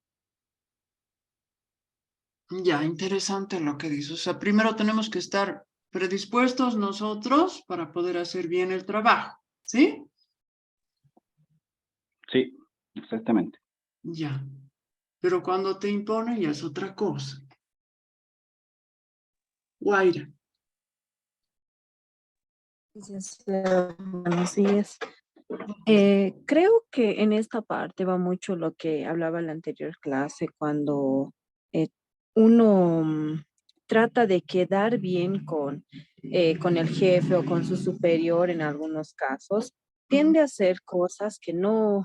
Ya, interesante lo que dices. O sea, primero tenemos que estar predispuestos nosotros para poder hacer bien el trabajo, ¿sí? Sí, exactamente. Ya. Pero cuando te imponen ya es otra cosa. Guaira. Buenos días. Creo que en esta parte va mucho lo que hablaba en la anterior clase, cuando uno trata de quedar bien con el jefe o con su superior en algunos casos, tiende a hacer cosas que no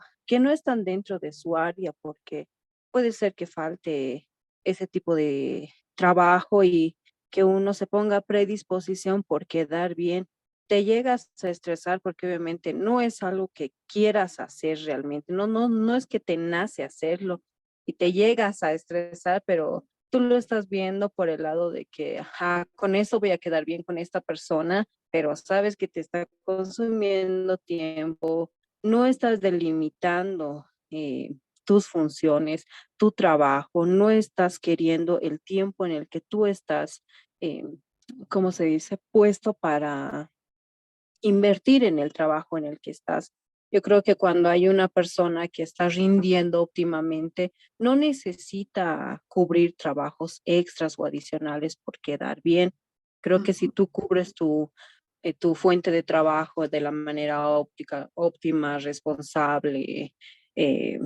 están dentro de su área, porque puede ser que falte ese tipo de trabajo y que uno se ponga a predisposición por quedar bien. Te llegas a estresar porque obviamente no es algo que quieras hacer realmente, no es que te nace hacerlo y te llegas a estresar, pero tú lo estás viendo por el lado de que, ajá, con eso voy a quedar bien con esta persona, pero sabes que te está consumiendo tiempo, no estás delimitando tus funciones, tu trabajo, no estás queriendo el tiempo en el que tú estás, eh, ¿cómo se dice?, puesto para invertir en el trabajo en el que estás. Yo creo que cuando hay una persona que está rindiendo óptimamente, no necesita cubrir trabajos extras o adicionales por quedar bien. Creo que si tú cubres tu fuente de trabajo de la manera óptima, responsable, eh,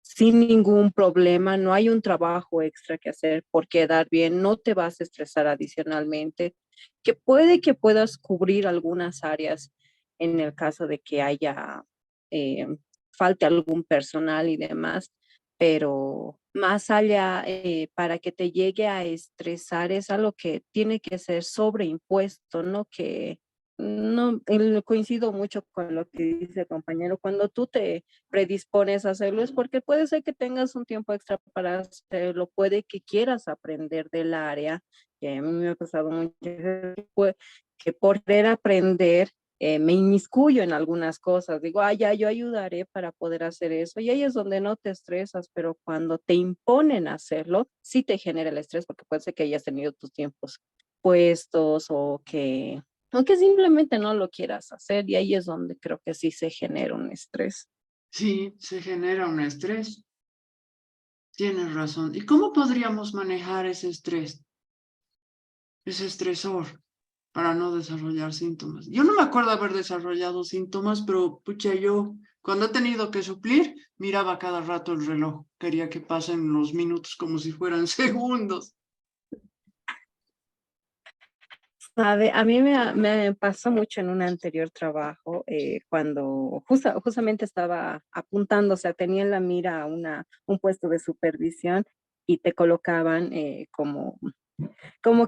sin ningún problema, no hay un trabajo extra que hacer por quedar bien, no te vas a estresar adicionalmente, que puede que puedas cubrir algunas áreas en el caso de que haya, eh, falte algún personal y demás, pero más allá, para que te llegue a estresar es algo que tiene que ser sobreimpuesto, no que, no, coincido mucho con lo que dice el compañero, cuando tú te predispones a hacerlo es porque puede ser que tengas un tiempo extra para hacerlo, puede que quieras aprender del área, que a mí me ha pasado mucho que por querer aprender me inmiscuyo en algunas cosas, digo, ya, yo ayudaré para poder hacer eso, y ahí es donde no te estresas, pero cuando te imponen hacerlo, sí te genera el estrés, porque puede ser que hayas tenido tus tiempos puestos o que simplemente no lo quieras hacer, y ahí es donde creo que sí se genera un estrés. Sí, se genera un estrés. Tienes razón. ¿Y cómo podríamos manejar ese estrés, ese estresor, para no desarrollar síntomas? Yo no me acuerdo haber desarrollado síntomas, pero pucha, yo cuando he tenido que suplir, miraba cada rato el reloj. Quería que pasen los minutos como si fueran segundos. A mí me pasó mucho en un anterior trabajo, cuando justamente estaba apuntando, o sea, tenía en la mira un puesto de supervisión y te colocaban como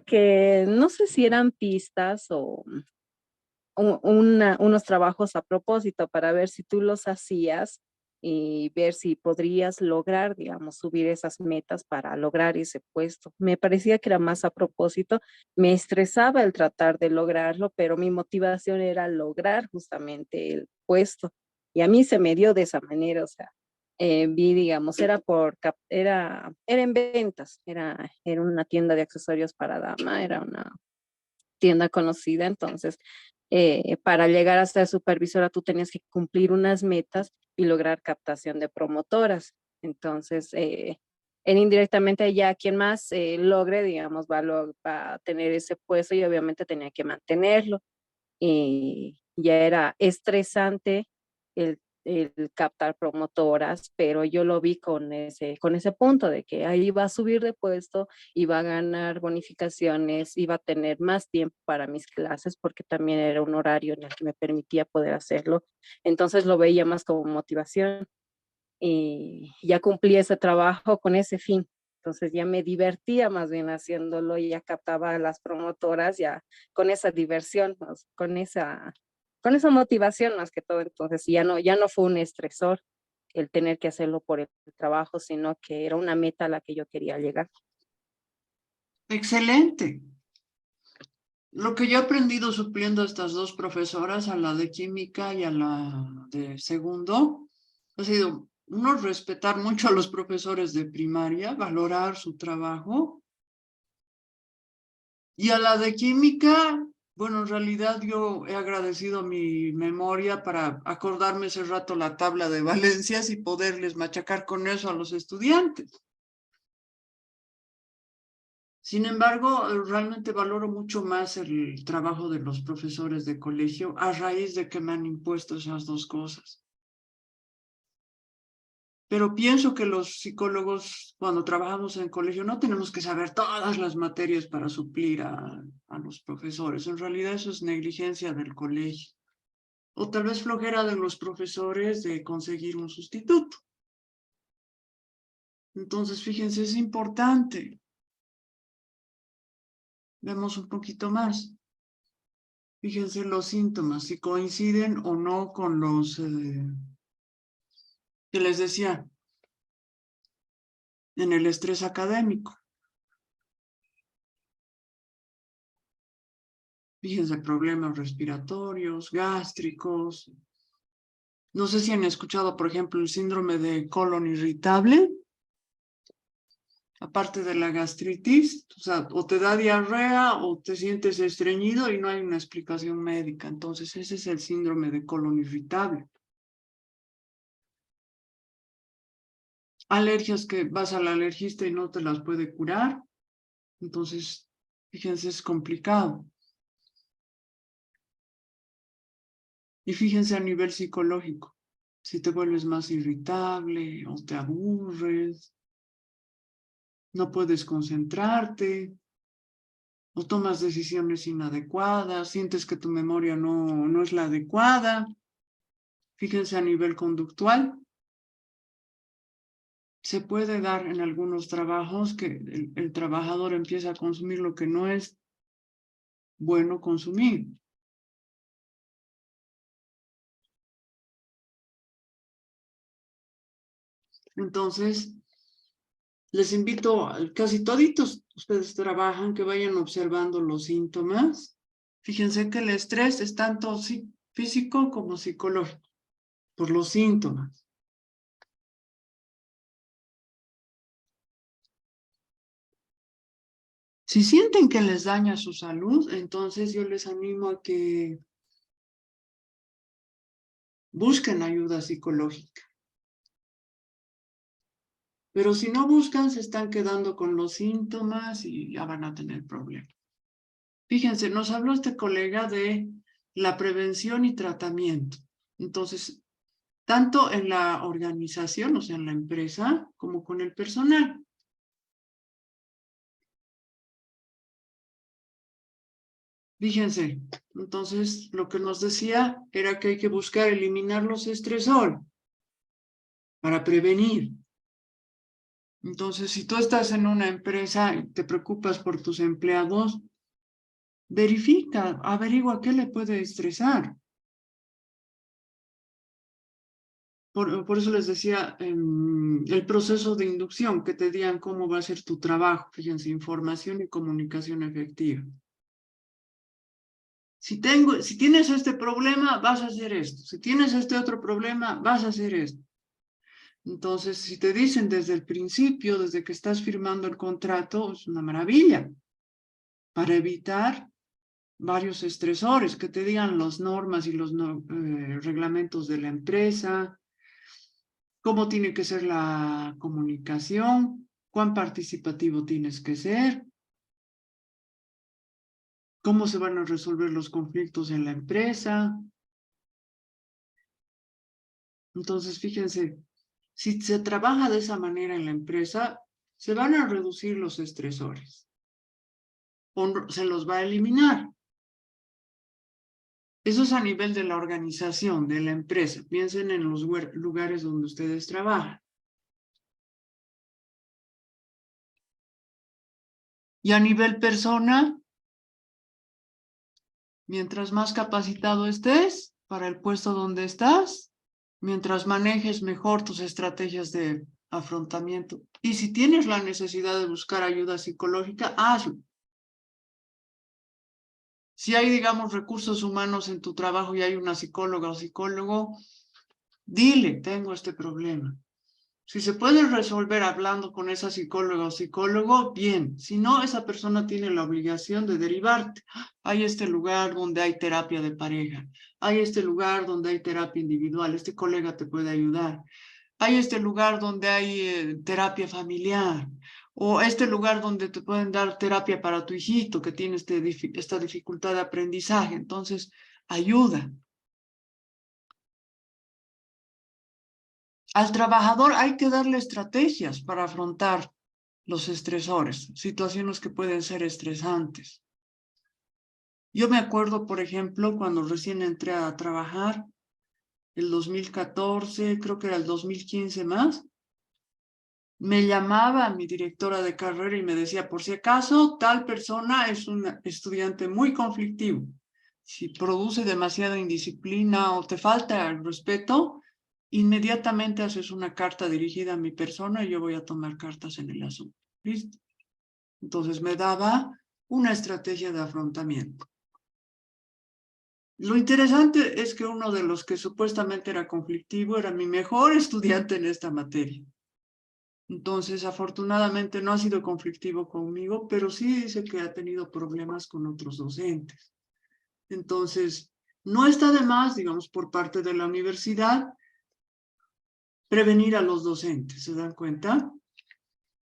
que, no sé si eran pistas o unos trabajos a propósito para ver si tú los hacías y ver si podrías lograr, digamos, subir esas metas para lograr ese puesto. Me parecía que era más a propósito, me estresaba el tratar de lograrlo, pero mi motivación era lograr justamente el puesto. Y a mí se me dio de esa manera, o sea, vi, digamos, era en ventas, era una tienda de accesorios para dama, era una tienda conocida, entonces para llegar a ser supervisora tú tenías que cumplir unas metas y lograr captación de promotoras. Entonces, indirectamente ya quien más logre, digamos, va a tener ese puesto y obviamente tenía que mantenerlo. Y ya era estresante el captar promotoras, pero yo lo vi con ese punto de que ahí va a subir de puesto, iba a ganar bonificaciones, iba a tener más tiempo para mis clases, porque también era un horario en el que me permitía poder hacerlo. Entonces lo veía más como motivación y ya cumplí ese trabajo con ese fin. Entonces ya me divertía más bien haciéndolo y ya captaba a las promotoras ya con esa diversión, con esa motivación más que todo. Entonces ya no fue un estresor el tener que hacerlo por el trabajo, sino que era una meta a la que yo quería llegar. Excelente. Lo que yo he aprendido supliendo a estas dos profesoras, a la de química y a la de segundo, ha sido, uno, respetar mucho a los profesores de primaria, valorar su trabajo. Y a la de química, bueno, en realidad yo he agradecido mi memoria para acordarme ese rato la tabla de valencias y poderles machacar con eso a los estudiantes. Sin embargo, realmente valoro mucho más el trabajo de los profesores de colegio a raíz de que me han impuesto esas dos cosas. Pero pienso que los psicólogos, cuando trabajamos en colegio, no tenemos que saber todas las materias para suplir a los profesores. En realidad eso es negligencia del colegio. O tal vez flojera de los profesores de conseguir un sustituto. Entonces, fíjense, es importante. Vemos un poquito más. Fíjense los síntomas, si coinciden o no con los que les decía en el estrés académico. Fíjense, problemas respiratorios, gástricos. No sé si han escuchado, por ejemplo, el síndrome de colon irritable. Aparte de la gastritis, o sea, o te da diarrea o te sientes estreñido y no hay una explicación médica. Entonces, ese es el síndrome de colon irritable. Alergias que vas al alergista y no te las puede curar. Entonces, fíjense, es complicado. Y fíjense a nivel psicológico, si te vuelves más irritable o te aburres, no puedes concentrarte, o tomas decisiones inadecuadas, sientes que tu memoria no es la adecuada. Fíjense a nivel conductual, se puede dar en algunos trabajos que el trabajador empieza a consumir lo que no es bueno consumir. Entonces, les invito, casi toditos ustedes trabajan, que vayan observando los síntomas. Fíjense que el estrés es tanto físico como psicológico, por los síntomas. Si sienten que les daña su salud, entonces yo les animo a que busquen ayuda psicológica. Pero si no buscan, se están quedando con los síntomas y ya van a tener problemas. Fíjense, nos habló este colega de la prevención y tratamiento. Entonces, tanto en la organización, o sea, en la empresa, como con el personal. Fíjense, entonces lo que nos decía era que hay que buscar eliminar los estresores para prevenir. Entonces, si tú estás en una empresa y te preocupas por tus empleados, verifica, averigua qué le puede estresar. Por eso les decía, el proceso de inducción, que te digan cómo va a ser tu trabajo. Fíjense, información y comunicación efectiva. Si tienes este problema, vas a hacer esto. Si tienes este otro problema, vas a hacer esto. Entonces, si te dicen desde el principio, desde que estás firmando el contrato, es una maravilla para evitar varios estresores, que te digan las normas y los reglamentos de la empresa, cómo tiene que ser la comunicación, cuán participativo tienes que ser, cómo se van a resolver los conflictos en la empresa. Entonces, fíjense, si se trabaja de esa manera en la empresa, se van a reducir los estresores o se los va a eliminar. Eso es a nivel de la organización, de la empresa. Piensen en los lugares donde ustedes trabajan. Y a nivel persona, mientras más capacitado estés para el puesto donde estás, mientras manejes mejor tus estrategias de afrontamiento. Y si tienes la necesidad de buscar ayuda psicológica, hazlo. Si hay, digamos, recursos humanos en tu trabajo y hay una psicóloga o psicólogo, dile, tengo este problema. Si se puede resolver hablando con esa psicóloga o psicólogo, bien. Si no, esa persona tiene la obligación de derivarte. Hay este lugar donde hay terapia de pareja. Hay este lugar donde hay terapia individual. Este colega te puede ayudar. Hay este lugar donde hay terapia familiar. O este lugar donde te pueden dar terapia para tu hijito que tiene esta dificultad de aprendizaje. Entonces, ayuda. Al trabajador hay que darle estrategias para afrontar los estresores, situaciones que pueden ser estresantes. Yo me acuerdo, por ejemplo, cuando recién entré a trabajar, el 2014, creo que era el 2015 más, me llamaba mi directora de carrera y me decía, por si acaso, tal persona es un estudiante muy conflictivo. Si produce demasiada indisciplina o te falta el respeto, inmediatamente haces una carta dirigida a mi persona y yo voy a tomar cartas en el asunto. ¿Listo? Entonces me daba una estrategia de afrontamiento. Lo interesante es que uno de los que supuestamente era conflictivo era mi mejor estudiante en esta materia. Entonces, afortunadamente no ha sido conflictivo conmigo, pero sí dice que ha tenido problemas con otros docentes. Entonces, no está de más, digamos, por parte de la universidad, prevenir a los docentes, ¿se dan cuenta?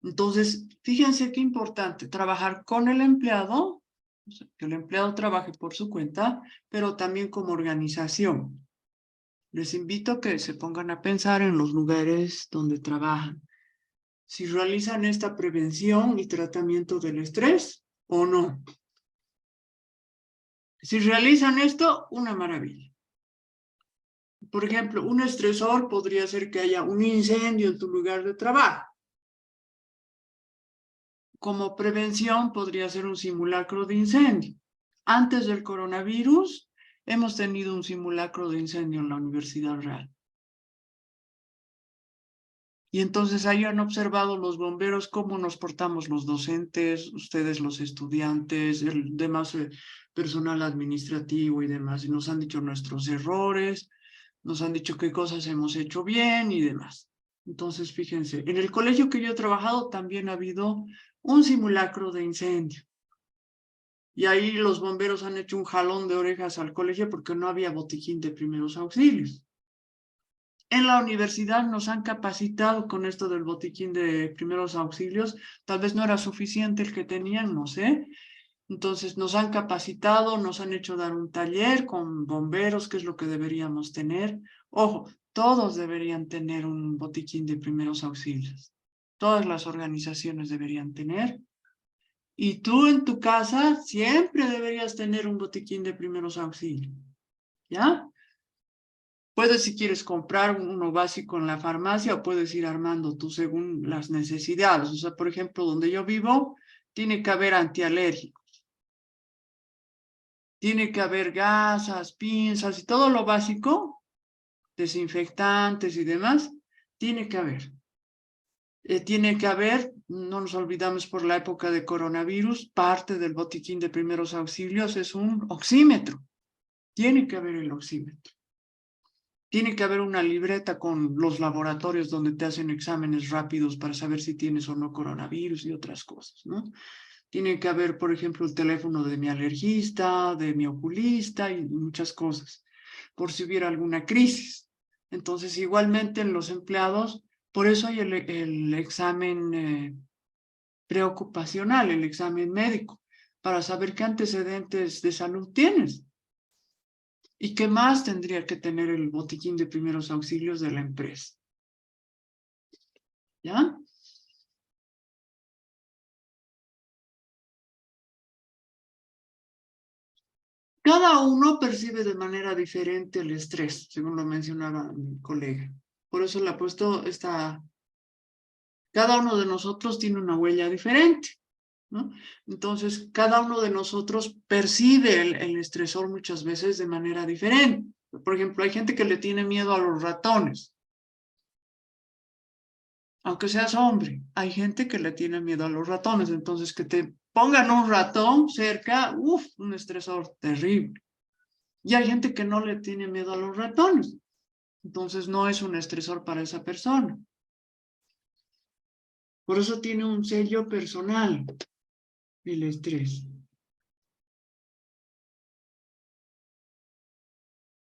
Entonces, fíjense qué importante, trabajar con el empleado, o sea, que el empleado trabaje por su cuenta, pero también como organización. Les invito a que se pongan a pensar en los lugares donde trabajan. Si realizan esta prevención y tratamiento del estrés o no. Si realizan esto, una maravilla. Por ejemplo, un estresor podría ser que haya un incendio en tu lugar de trabajo. Como prevención podría ser un simulacro de incendio. Antes del coronavirus, hemos tenido un simulacro de incendio en la Universidad Real. Y entonces ahí han observado los bomberos cómo nos portamos los docentes, ustedes los estudiantes, el demás personal administrativo y demás. Y nos han dicho nuestros errores, nos han dicho qué cosas hemos hecho bien y demás. Entonces, fíjense, en el colegio que yo he trabajado también ha habido un simulacro de incendio. Y ahí los bomberos han hecho un jalón de orejas al colegio porque no había botiquín de primeros auxilios. En la universidad nos han capacitado con esto del botiquín de primeros auxilios. Tal vez no era suficiente el que tenían, no sé. Entonces nos han capacitado, nos han hecho dar un taller con bomberos, que es lo que deberíamos tener. Ojo, todos deberían tener un botiquín de primeros auxilios. Todas las organizaciones deberían tener. Y tú en tu casa siempre deberías tener un botiquín de primeros auxilios. ¿Ya? Puedes, si quieres, comprar uno básico en la farmacia o puedes ir armando tú según las necesidades. O sea, por ejemplo, donde yo vivo, tiene que haber antialérgicos. Tiene que haber gasas, pinzas y todo lo básico, desinfectantes y demás, tiene que haber. No nos olvidamos por la época de coronavirus, parte del botiquín de primeros auxilios es un oxímetro. Tiene que haber el oxímetro. Tiene que haber una libreta con los laboratorios donde te hacen exámenes rápidos para saber si tienes o no coronavirus y otras cosas, ¿no? Tiene que haber, por ejemplo, el teléfono de mi alergista, de mi oculista y muchas cosas, por si hubiera alguna crisis. Entonces, igualmente en los empleados, por eso hay el examen preocupacional, el examen médico, para saber qué antecedentes de salud tienes. ¿Y qué más tendría que tener el botiquín de primeros auxilios de la empresa? ¿Ya? Cada uno percibe de manera diferente el estrés, según lo mencionaba mi colega. Por eso le ha puesto cada uno de nosotros tiene una huella diferente, ¿no? Entonces, cada uno de nosotros percibe el estresor muchas veces de manera diferente. Por ejemplo, hay gente que le tiene miedo a los ratones. Aunque seas hombre, hay gente que le tiene miedo a los ratones. Entonces, que te pongan un ratón cerca, un estresor terrible. Y hay gente que no le tiene miedo a los ratones. Entonces, no es un estresor para esa persona. Por eso tiene un sello personal, el estrés.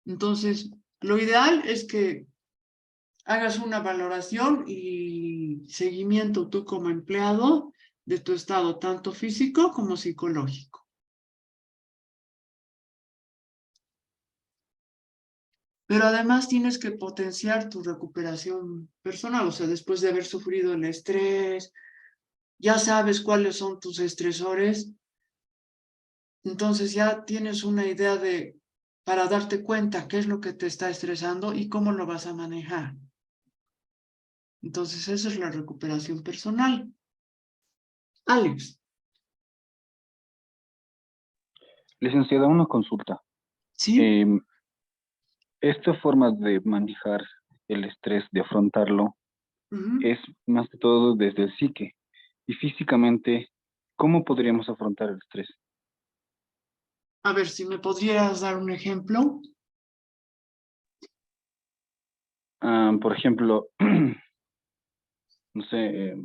Entonces, lo ideal es que hagas una valoración y seguimiento tú como empleado de tu estado, tanto físico como psicológico. Pero además tienes que potenciar tu recuperación personal, o sea, después de haber sufrido el estrés, ya sabes cuáles son tus estresores, entonces ya tienes una idea para darte cuenta qué es lo que te está estresando y cómo lo vas a manejar. Entonces esa es la recuperación personal. Alex. Licenciada, una consulta. ¿Sí? Esta forma de manejar el estrés, de afrontarlo, es más que todo desde el psique. Y físicamente, ¿cómo podríamos afrontar el estrés? A ver, si me podrías dar un ejemplo. Por ejemplo, no sé,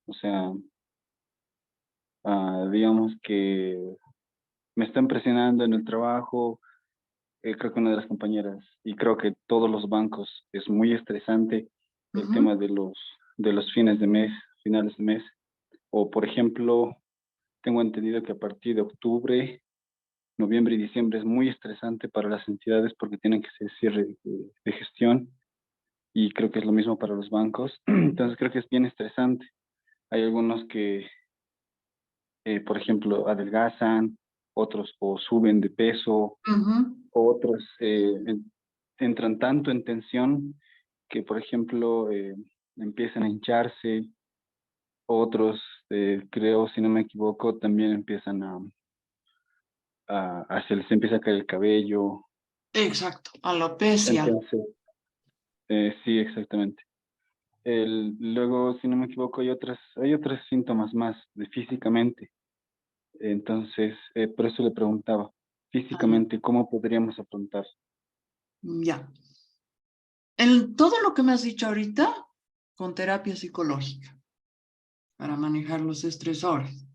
o sea, digamos que me están presionando en el trabajo, creo que una de las compañeras, y creo que todos los bancos, es muy estresante el Ujú. tema de los fines de mes, finales de mes. O, por ejemplo, tengo entendido que a partir de octubre, noviembre y diciembre es muy estresante para las entidades porque tienen que hacer cierre de gestión, y creo que es lo mismo para los bancos. Entonces creo que es bien estresante. Hay algunos que, por ejemplo, adelgazan, otros o suben de peso, Ujú. otros entran tanto en tensión que, por ejemplo, empiezan a hincharse, otros, creo, si no me equivoco, también empiezan se les empieza a caer el cabello. Exacto, alopecia. Entonces, sí, exactamente. Luego, si no me equivoco, hay otros síntomas más de físicamente. Entonces, por eso le preguntaba, Ah, físicamente, ¿cómo podríamos afrontar? ya. Todo lo que me has dicho ahorita, con terapia psicológica, para manejar los estresores,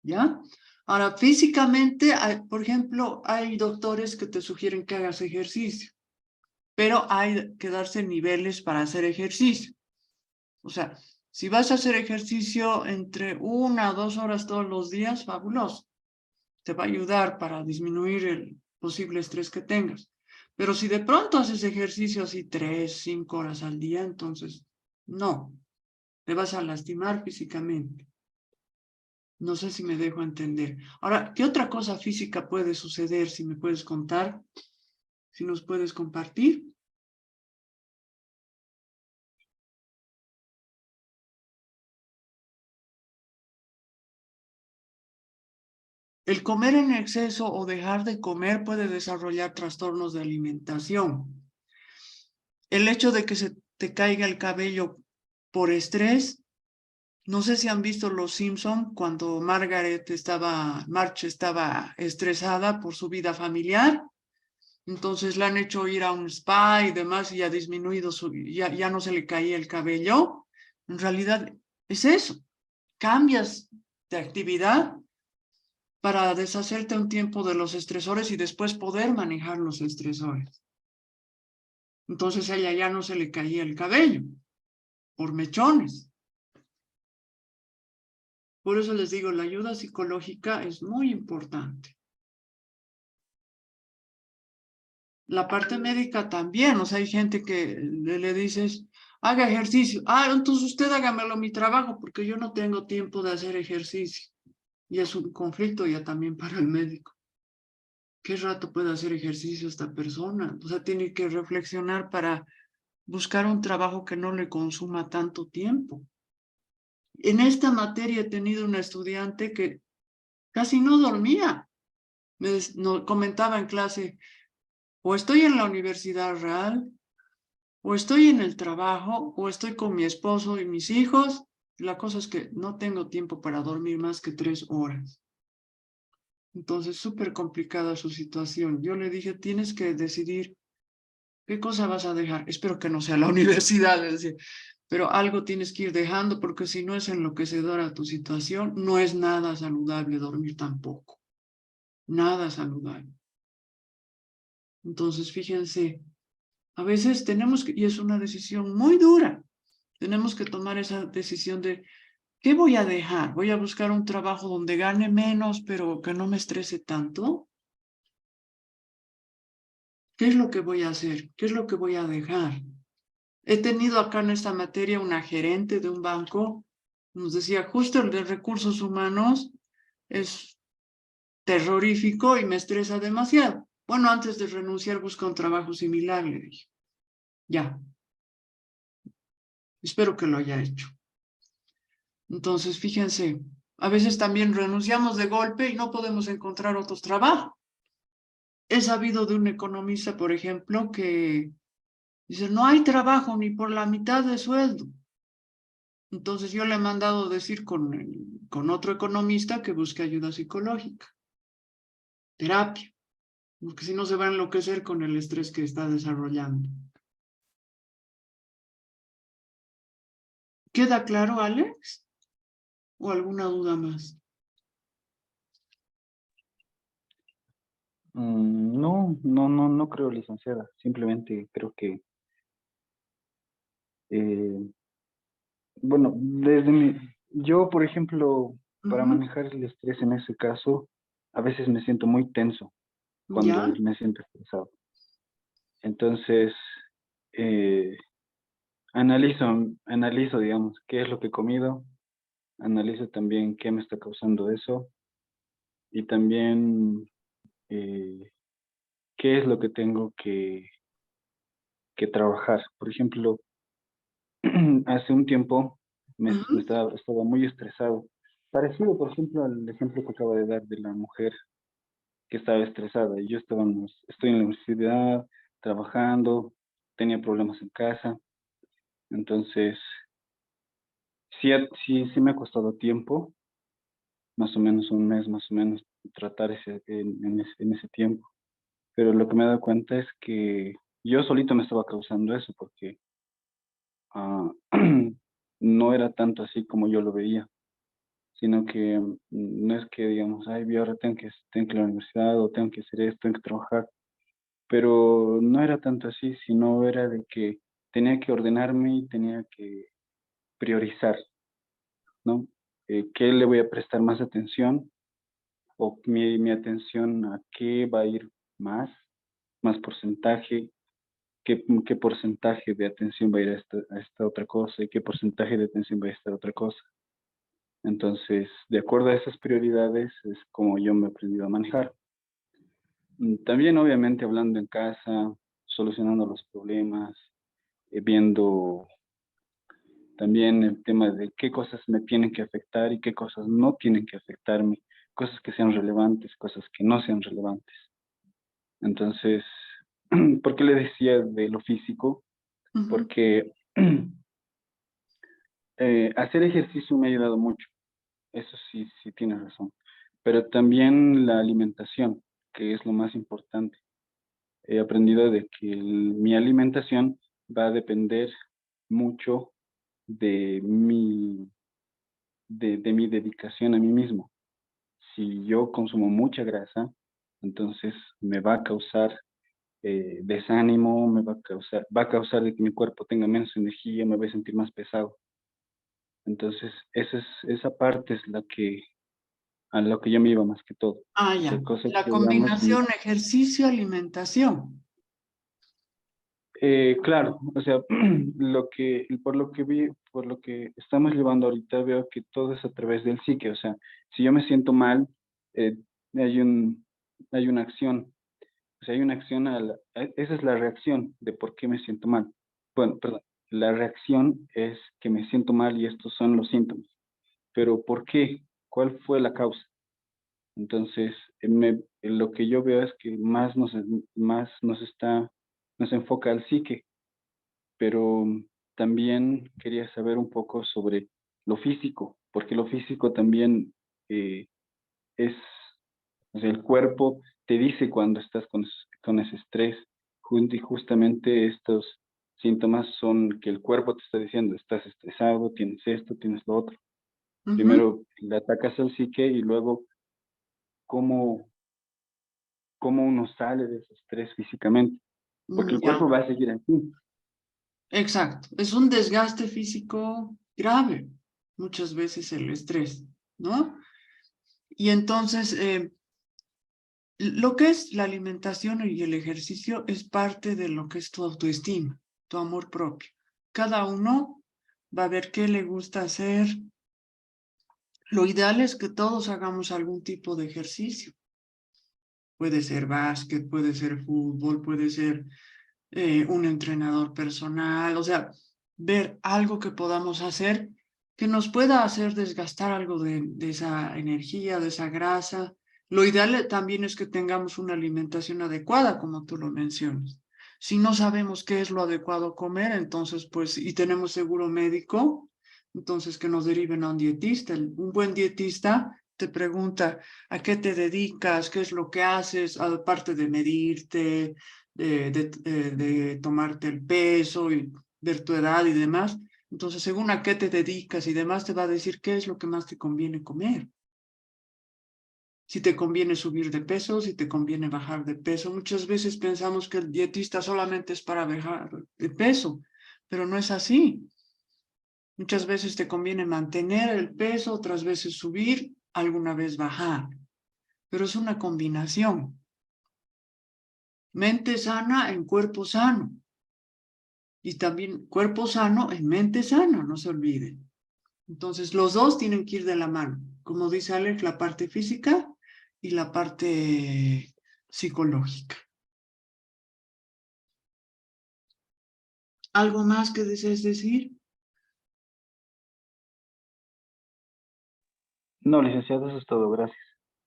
¿ya? Ahora, físicamente, por ejemplo, hay doctores que te sugieren que hagas ejercicio, pero hay que darse niveles para hacer ejercicio. O sea, si vas a hacer ejercicio entre 1 a 2 horas todos los días, fabuloso. Te va a ayudar para disminuir el posible estrés que tengas. Pero si de pronto haces ejercicio así 3, 5 horas al día, entonces no, te vas a lastimar físicamente. No sé si me dejo entender. Ahora, ¿qué otra cosa física puede suceder? Si me puedes contar, si nos puedes compartir. El comer en exceso o dejar de comer puede desarrollar trastornos de alimentación. El hecho de que se te caiga el cabello por estrés. No sé si han visto Los Simpson cuando Marge estaba estresada por su vida familiar, entonces le han hecho ir a un spa y demás y ha disminuido ya no se le caía el cabello. En realidad es eso, cambias de actividad para deshacerte un tiempo de los estresores y después poder manejar los estresores. Entonces a ella ya no se le caía el cabello por mechones. Por eso les digo, la ayuda psicológica es muy importante. La parte médica también, o sea, hay gente que le dices, haga ejercicio. Entonces usted hágamelo mi trabajo porque yo no tengo tiempo de hacer ejercicio. Y es un conflicto ya también para el médico. ¿Qué rato puede hacer ejercicio esta persona? O sea, tiene que reflexionar para buscar un trabajo que no le consuma tanto tiempo. En esta materia he tenido una estudiante que casi no dormía. Comentaba en clase, o estoy en la universidad real, o estoy en el trabajo, o estoy con mi esposo y mis hijos. La cosa es que no tengo tiempo para dormir más que 3 horas. Entonces, súper complicada su situación. Yo le dije, tienes que decidir qué cosa vas a dejar. Espero que no sea la universidad, es decir, pero algo tienes que ir dejando porque si no es enloquecedora tu situación, no es nada saludable dormir tampoco. Nada saludable. Entonces, fíjense, a veces tenemos que, y es una decisión muy dura, tenemos que tomar esa decisión de, ¿qué voy a dejar? ¿Voy a buscar un trabajo donde gane menos, pero que no me estrese tanto? ¿Qué es lo que voy a hacer? ¿Qué es lo que voy a dejar? He tenido acá en esta materia una gerente de un banco, nos decía, justo el de recursos humanos es terrorífico y me estresa demasiado. Bueno, antes de renunciar busca un trabajo similar, le dije. Ya, espero que lo haya hecho. Entonces, fíjense, a veces también renunciamos de golpe y no podemos encontrar otros trabajos. He sabido de un economista, por ejemplo, que dice, no hay trabajo ni por la mitad de sueldo. Entonces yo le he mandado decir con otro economista que busque ayuda psicológica, terapia. porque si no se va a enloquecer con el estrés que está desarrollando. ¿Queda claro, Alex? ¿O alguna duda más? No creo, licenciada. Simplemente creo que, bueno, yo, por ejemplo, para Ujú. manejar el estrés en ese caso, a veces me siento muy tenso cuando ¿Ya? me siento estresado. Entonces, eh, analizo, digamos, qué es lo que he comido, analizo también qué me está causando eso y también eh, qué es lo que tengo que trabajar. Por ejemplo, hace un tiempo Ujú. estaba muy estresado. Parecido, por ejemplo, al ejemplo que acabo de dar de la mujer que estaba estresada. Y yo estoy en la universidad, trabajando, tenía problemas en casa. Entonces, sí me ha costado tiempo, más o menos un mes, más o menos, tratar en ese tiempo. Pero lo que me he dado cuenta es que yo solito me estaba causando eso, porque ah, no era tanto así como yo lo veía, sino que no es que digamos, ay, yo ahora tengo que ir a la universidad o tengo que hacer esto, tengo que trabajar, pero no era tanto así, sino era de que tenía que ordenarme y tenía que priorizar, ¿no? ¿Qué le voy a prestar más atención o mi atención a qué va a ir más porcentaje, qué porcentaje de atención va a ir a esta otra cosa y qué porcentaje de atención va a esta otra cosa? Entonces, de acuerdo a esas prioridades es como yo me he aprendido a manejar. También, obviamente, hablando en casa, solucionando los problemas, viendo también el tema de qué cosas me tienen que afectar y qué cosas no tienen que afectarme, cosas que sean relevantes, cosas que no sean relevantes. Entonces, ¿por qué le decía de lo físico? Ujú. Porque hacer ejercicio me ha ayudado mucho, eso sí tienes razón, pero también la alimentación, que es lo más importante. He aprendido de que mi alimentación va a depender mucho de de mi dedicación a mí mismo. Si yo consumo mucha grasa, entonces me va a causar desánimo, va a causar de que mi cuerpo tenga menos energía, me voy a sentir más pesado. Entonces, esa parte es a lo que yo me iba más que todo. Ah, O sea, ya. cosa La que, digamos, combinación ejercicio-alimentación. claro, o sea, por lo que estamos llevando ahorita, veo que todo es a través del psique. O sea, si yo me siento mal, eh, hay hay una acción. O sea, hay una acción esa es la reacción de por qué me siento mal. Bueno, perdón, la reacción es que me siento mal y estos son los síntomas. Pero ¿por qué? ¿Cuál fue la causa? Entonces, lo que yo veo es que más nos enfoca al psique, pero también quería saber un poco sobre lo físico, porque lo físico también eh, es, o sea, el cuerpo te dice cuando estás con ese estrés, y justamente estos síntomas son que el cuerpo te está diciendo, estás estresado, tienes esto, tienes lo otro. Ujú. Primero le atacas al psique y luego cómo, cómo uno sale de ese estrés físicamente, porque el Ya. cuerpo va a seguir aquí. Exacto. Es un desgaste físico grave, muchas veces el estrés, ¿no? Y entonces, lo que es la alimentación y el ejercicio es parte de lo que es tu autoestima, tu amor propio. Cada uno va a ver qué le gusta hacer. Lo ideal es que todos hagamos algún tipo de ejercicio. Puede ser básquet, puede ser fútbol, puede ser un entrenador personal, o sea, ver algo que podamos hacer que nos pueda hacer desgastar algo de esa energía, de esa grasa. Lo ideal también es que tengamos una alimentación adecuada, como tú lo mencionas. Si no sabemos qué es lo adecuado comer, entonces, pues, y tenemos seguro médico, entonces que nos deriven a un dietista. Un buen dietista te pregunta a qué te dedicas, qué es lo que haces, aparte de medirte, de tomarte el peso y ver tu edad y demás. Entonces, según a qué te dedicas y demás, te va a decir qué es lo que más te conviene comer. Si te conviene subir de peso, si te conviene bajar de peso. Muchas veces pensamos que el dietista solamente es para bajar de peso, pero no es así. Muchas veces te conviene mantener el peso, otras veces subir, alguna vez bajar. Pero es una combinación. Mente sana en cuerpo sano. Y también cuerpo sano en mente sana, no se olviden. Entonces, los dos tienen que ir de la mano. Como dice Alex, la parte física y la parte psicológica. ¿Algo más que desees decir? No, licenciado, eso es todo, gracias.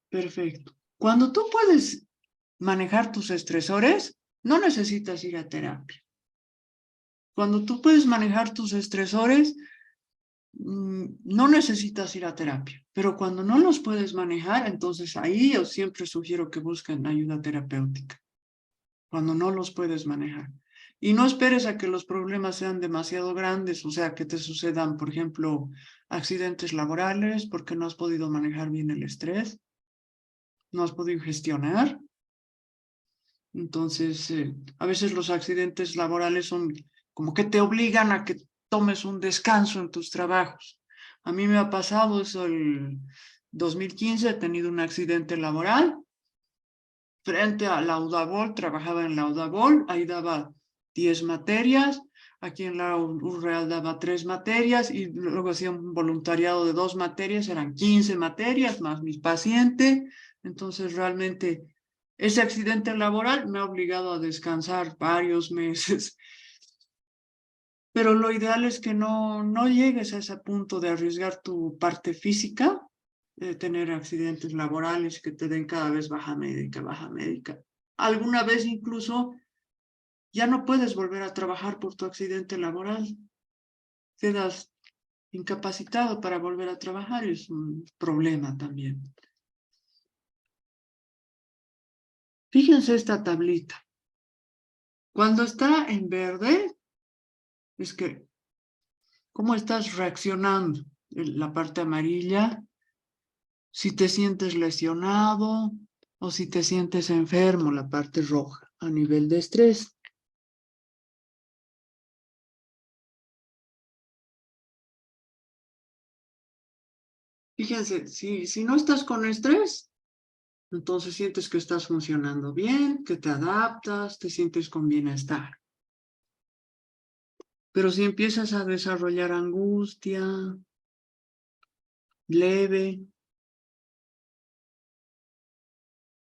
Perfecto. Cuando tú puedes manejar tus estresores, no necesitas ir a terapia. Cuando tú puedes manejar tus estresores, no necesitas ir a terapia. Pero cuando no los puedes manejar, entonces ahí yo siempre sugiero que busquen ayuda terapéutica. Cuando no los puedes manejar. Y no esperes a que los problemas sean demasiado grandes, o sea, que te sucedan, por ejemplo, accidentes laborales porque no has podido manejar bien el estrés, no has podido gestionar. Entonces, a veces los accidentes laborales son como que te obligan a que tomes un descanso en tus trabajos. A mí me ha pasado eso el 2015, he tenido un accidente laboral frente a la UDABOL, trabajaba en la UDABOL, ahí daba 10 materias, aquí en la URREAL daba 3 materias y luego hacía un voluntariado de 2 materias, eran 15 materias más mi paciente. Entonces realmente ese accidente laboral me ha obligado a descansar varios meses. Pero lo ideal es que no llegues a ese punto de arriesgar tu parte física, de tener accidentes laborales que te den cada vez baja médica, baja médica. Alguna vez incluso ya no puedes volver a trabajar por tu accidente laboral. Quedas incapacitado para volver a trabajar y es un problema también. Fíjense esta tablita. Cuando está en verde, es que, ¿cómo estás reaccionando? La parte amarilla, si te sientes lesionado o si te sientes enfermo, la parte roja, a nivel de estrés. Fíjense, si no estás con estrés, entonces sientes que estás funcionando bien, que te adaptas, te sientes con bienestar. Pero si empiezas a desarrollar angustia leve,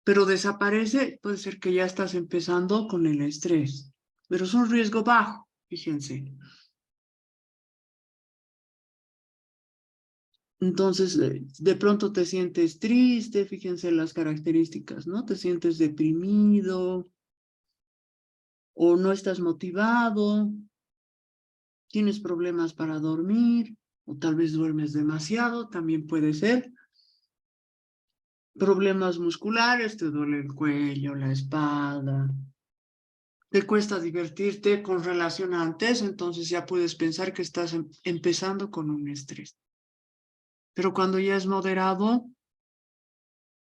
pero desaparece, puede ser que ya estás empezando con el estrés. Pero es un riesgo bajo, fíjense. Entonces, de pronto te sientes triste, fíjense las características, ¿no? Te sientes deprimido o no estás motivado, tienes problemas para dormir o tal vez duermes demasiado, también puede ser. Problemas musculares, te duele el cuello, la espalda, te cuesta divertirte con relacionantes, entonces ya puedes pensar que estás empezando con un estrés. Pero cuando ya es moderado,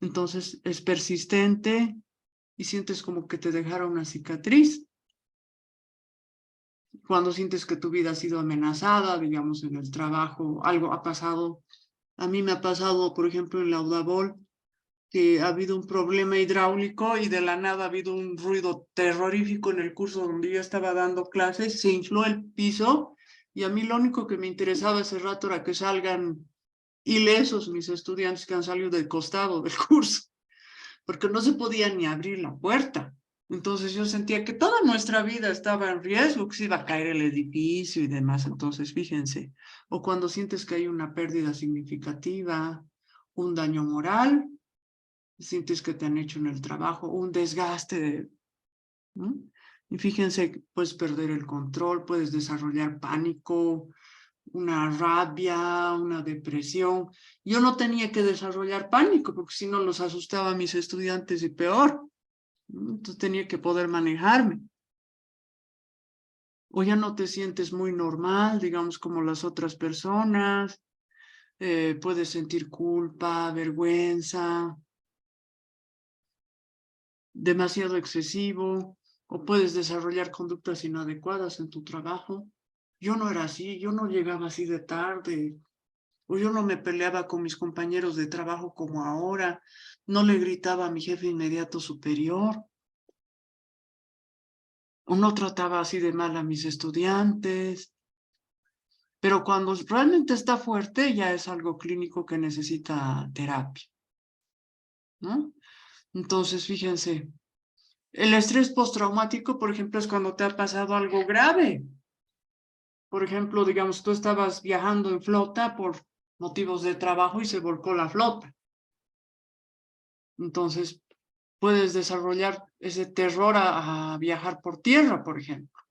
entonces es persistente y sientes como que te dejara una cicatriz. Cuando sientes que tu vida ha sido amenazada, digamos en el trabajo, algo ha pasado. A mí me ha pasado, por ejemplo, en la UDABOL, que ha habido un problema hidráulico y de la nada ha habido un ruido terrorífico en el curso donde yo estaba dando clases, se infló el piso y a mí lo único que me interesaba ese rato era que salgan ilesos mis estudiantes que han salido del costado del curso, porque no se podía ni abrir la puerta. Entonces yo sentía que toda nuestra vida estaba en riesgo, que se iba a caer el edificio y demás. Entonces, fíjense, o cuando sientes que hay una pérdida significativa, un daño moral, sientes que te han hecho en el trabajo, un desgaste, ¿no? Y fíjense, puedes perder el control, puedes desarrollar pánico, una rabia, una depresión. Yo no tenía que desarrollar pánico, porque si no los asustaba a mis estudiantes y peor. Entonces tenía que poder manejarme. O ya no te sientes muy normal, digamos, como las otras personas. Puedes sentir culpa, vergüenza, demasiado excesivo, o puedes desarrollar conductas inadecuadas en tu trabajo. Yo no era así, yo no llegaba así de tarde, o yo no me peleaba con mis compañeros de trabajo como ahora, no le gritaba a mi jefe inmediato superior, o no trataba así de mal a mis estudiantes. Pero cuando realmente está fuerte, ya es algo clínico que necesita terapia, ¿no? Entonces, fíjense, el estrés postraumático, por ejemplo, es cuando te ha pasado algo grave. Por ejemplo, digamos, tú estabas viajando en flota por motivos de trabajo y se volcó la flota. Entonces, puedes desarrollar ese terror a viajar por tierra, por ejemplo.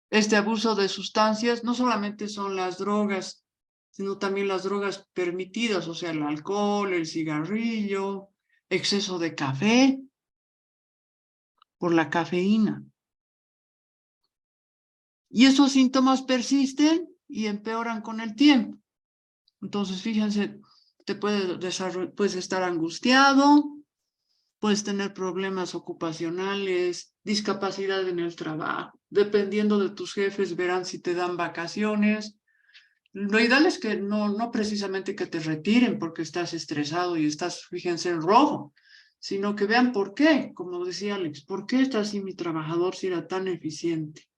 Este abuso de sustancias no solamente son las drogas, sino también las drogas permitidas, o sea, el alcohol, el cigarrillo, exceso de café, por la cafeína. Y esos síntomas persisten y empeoran con el tiempo. Entonces, fíjense, puedes estar angustiado, puedes tener problemas ocupacionales, discapacidad en el trabajo. Dependiendo de tus jefes, verán si te dan vacaciones. Lo ideal es que no precisamente que te retiren porque estás estresado y estás, fíjense, en rojo, sino que vean por qué, como decía Alex, ¿por qué está así mi trabajador si era tan eficiente?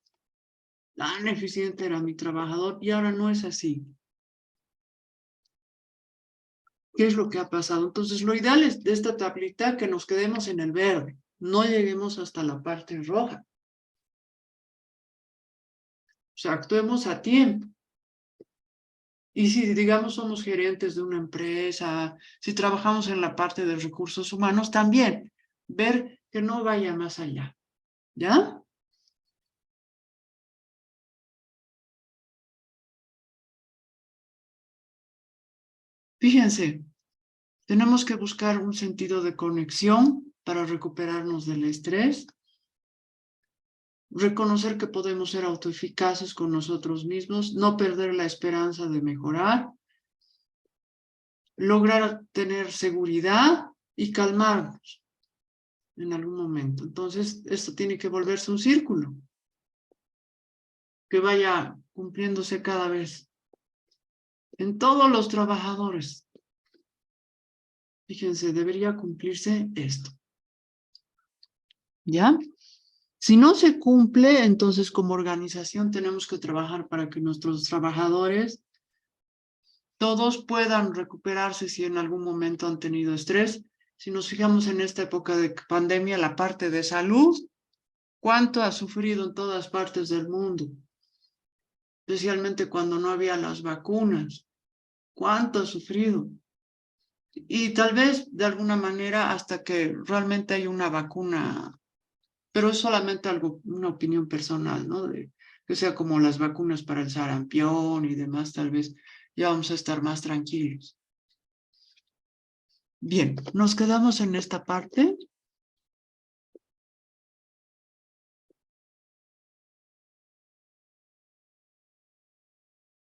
Tan eficiente era mi trabajador y ahora no es así. ¿Qué es lo que ha pasado? Entonces, lo ideal es de esta tablita que nos quedemos en el verde, no lleguemos hasta la parte roja. O sea, actuemos a tiempo. Y si, digamos, somos gerentes de una empresa, si trabajamos en la parte de recursos humanos, también ver que no vaya más allá. ¿Ya? Fíjense, tenemos que buscar un sentido de conexión para recuperarnos del estrés. Reconocer que podemos ser autoeficaces con nosotros mismos, no perder la esperanza de mejorar, lograr tener seguridad y calmarnos en algún momento. Entonces, esto tiene que volverse un círculo que vaya cumpliéndose cada vez en todos los trabajadores. Fíjense, debería cumplirse esto. ¿Ya? Si no se cumple, entonces como organización tenemos que trabajar para que nuestros trabajadores todos puedan recuperarse si en algún momento han tenido estrés. Si nos fijamos en esta época de pandemia, la parte de salud, ¿cuánto ha sufrido en todas partes del mundo? Especialmente cuando no había las vacunas. ¿Cuánto ha sufrido? Y tal vez de alguna manera hasta que realmente hay una vacuna, pero es solamente algo, una opinión personal, ¿no? Que sea como las vacunas para el sarampión y demás, tal vez ya vamos a estar más tranquilos. Bien, nos quedamos en esta parte.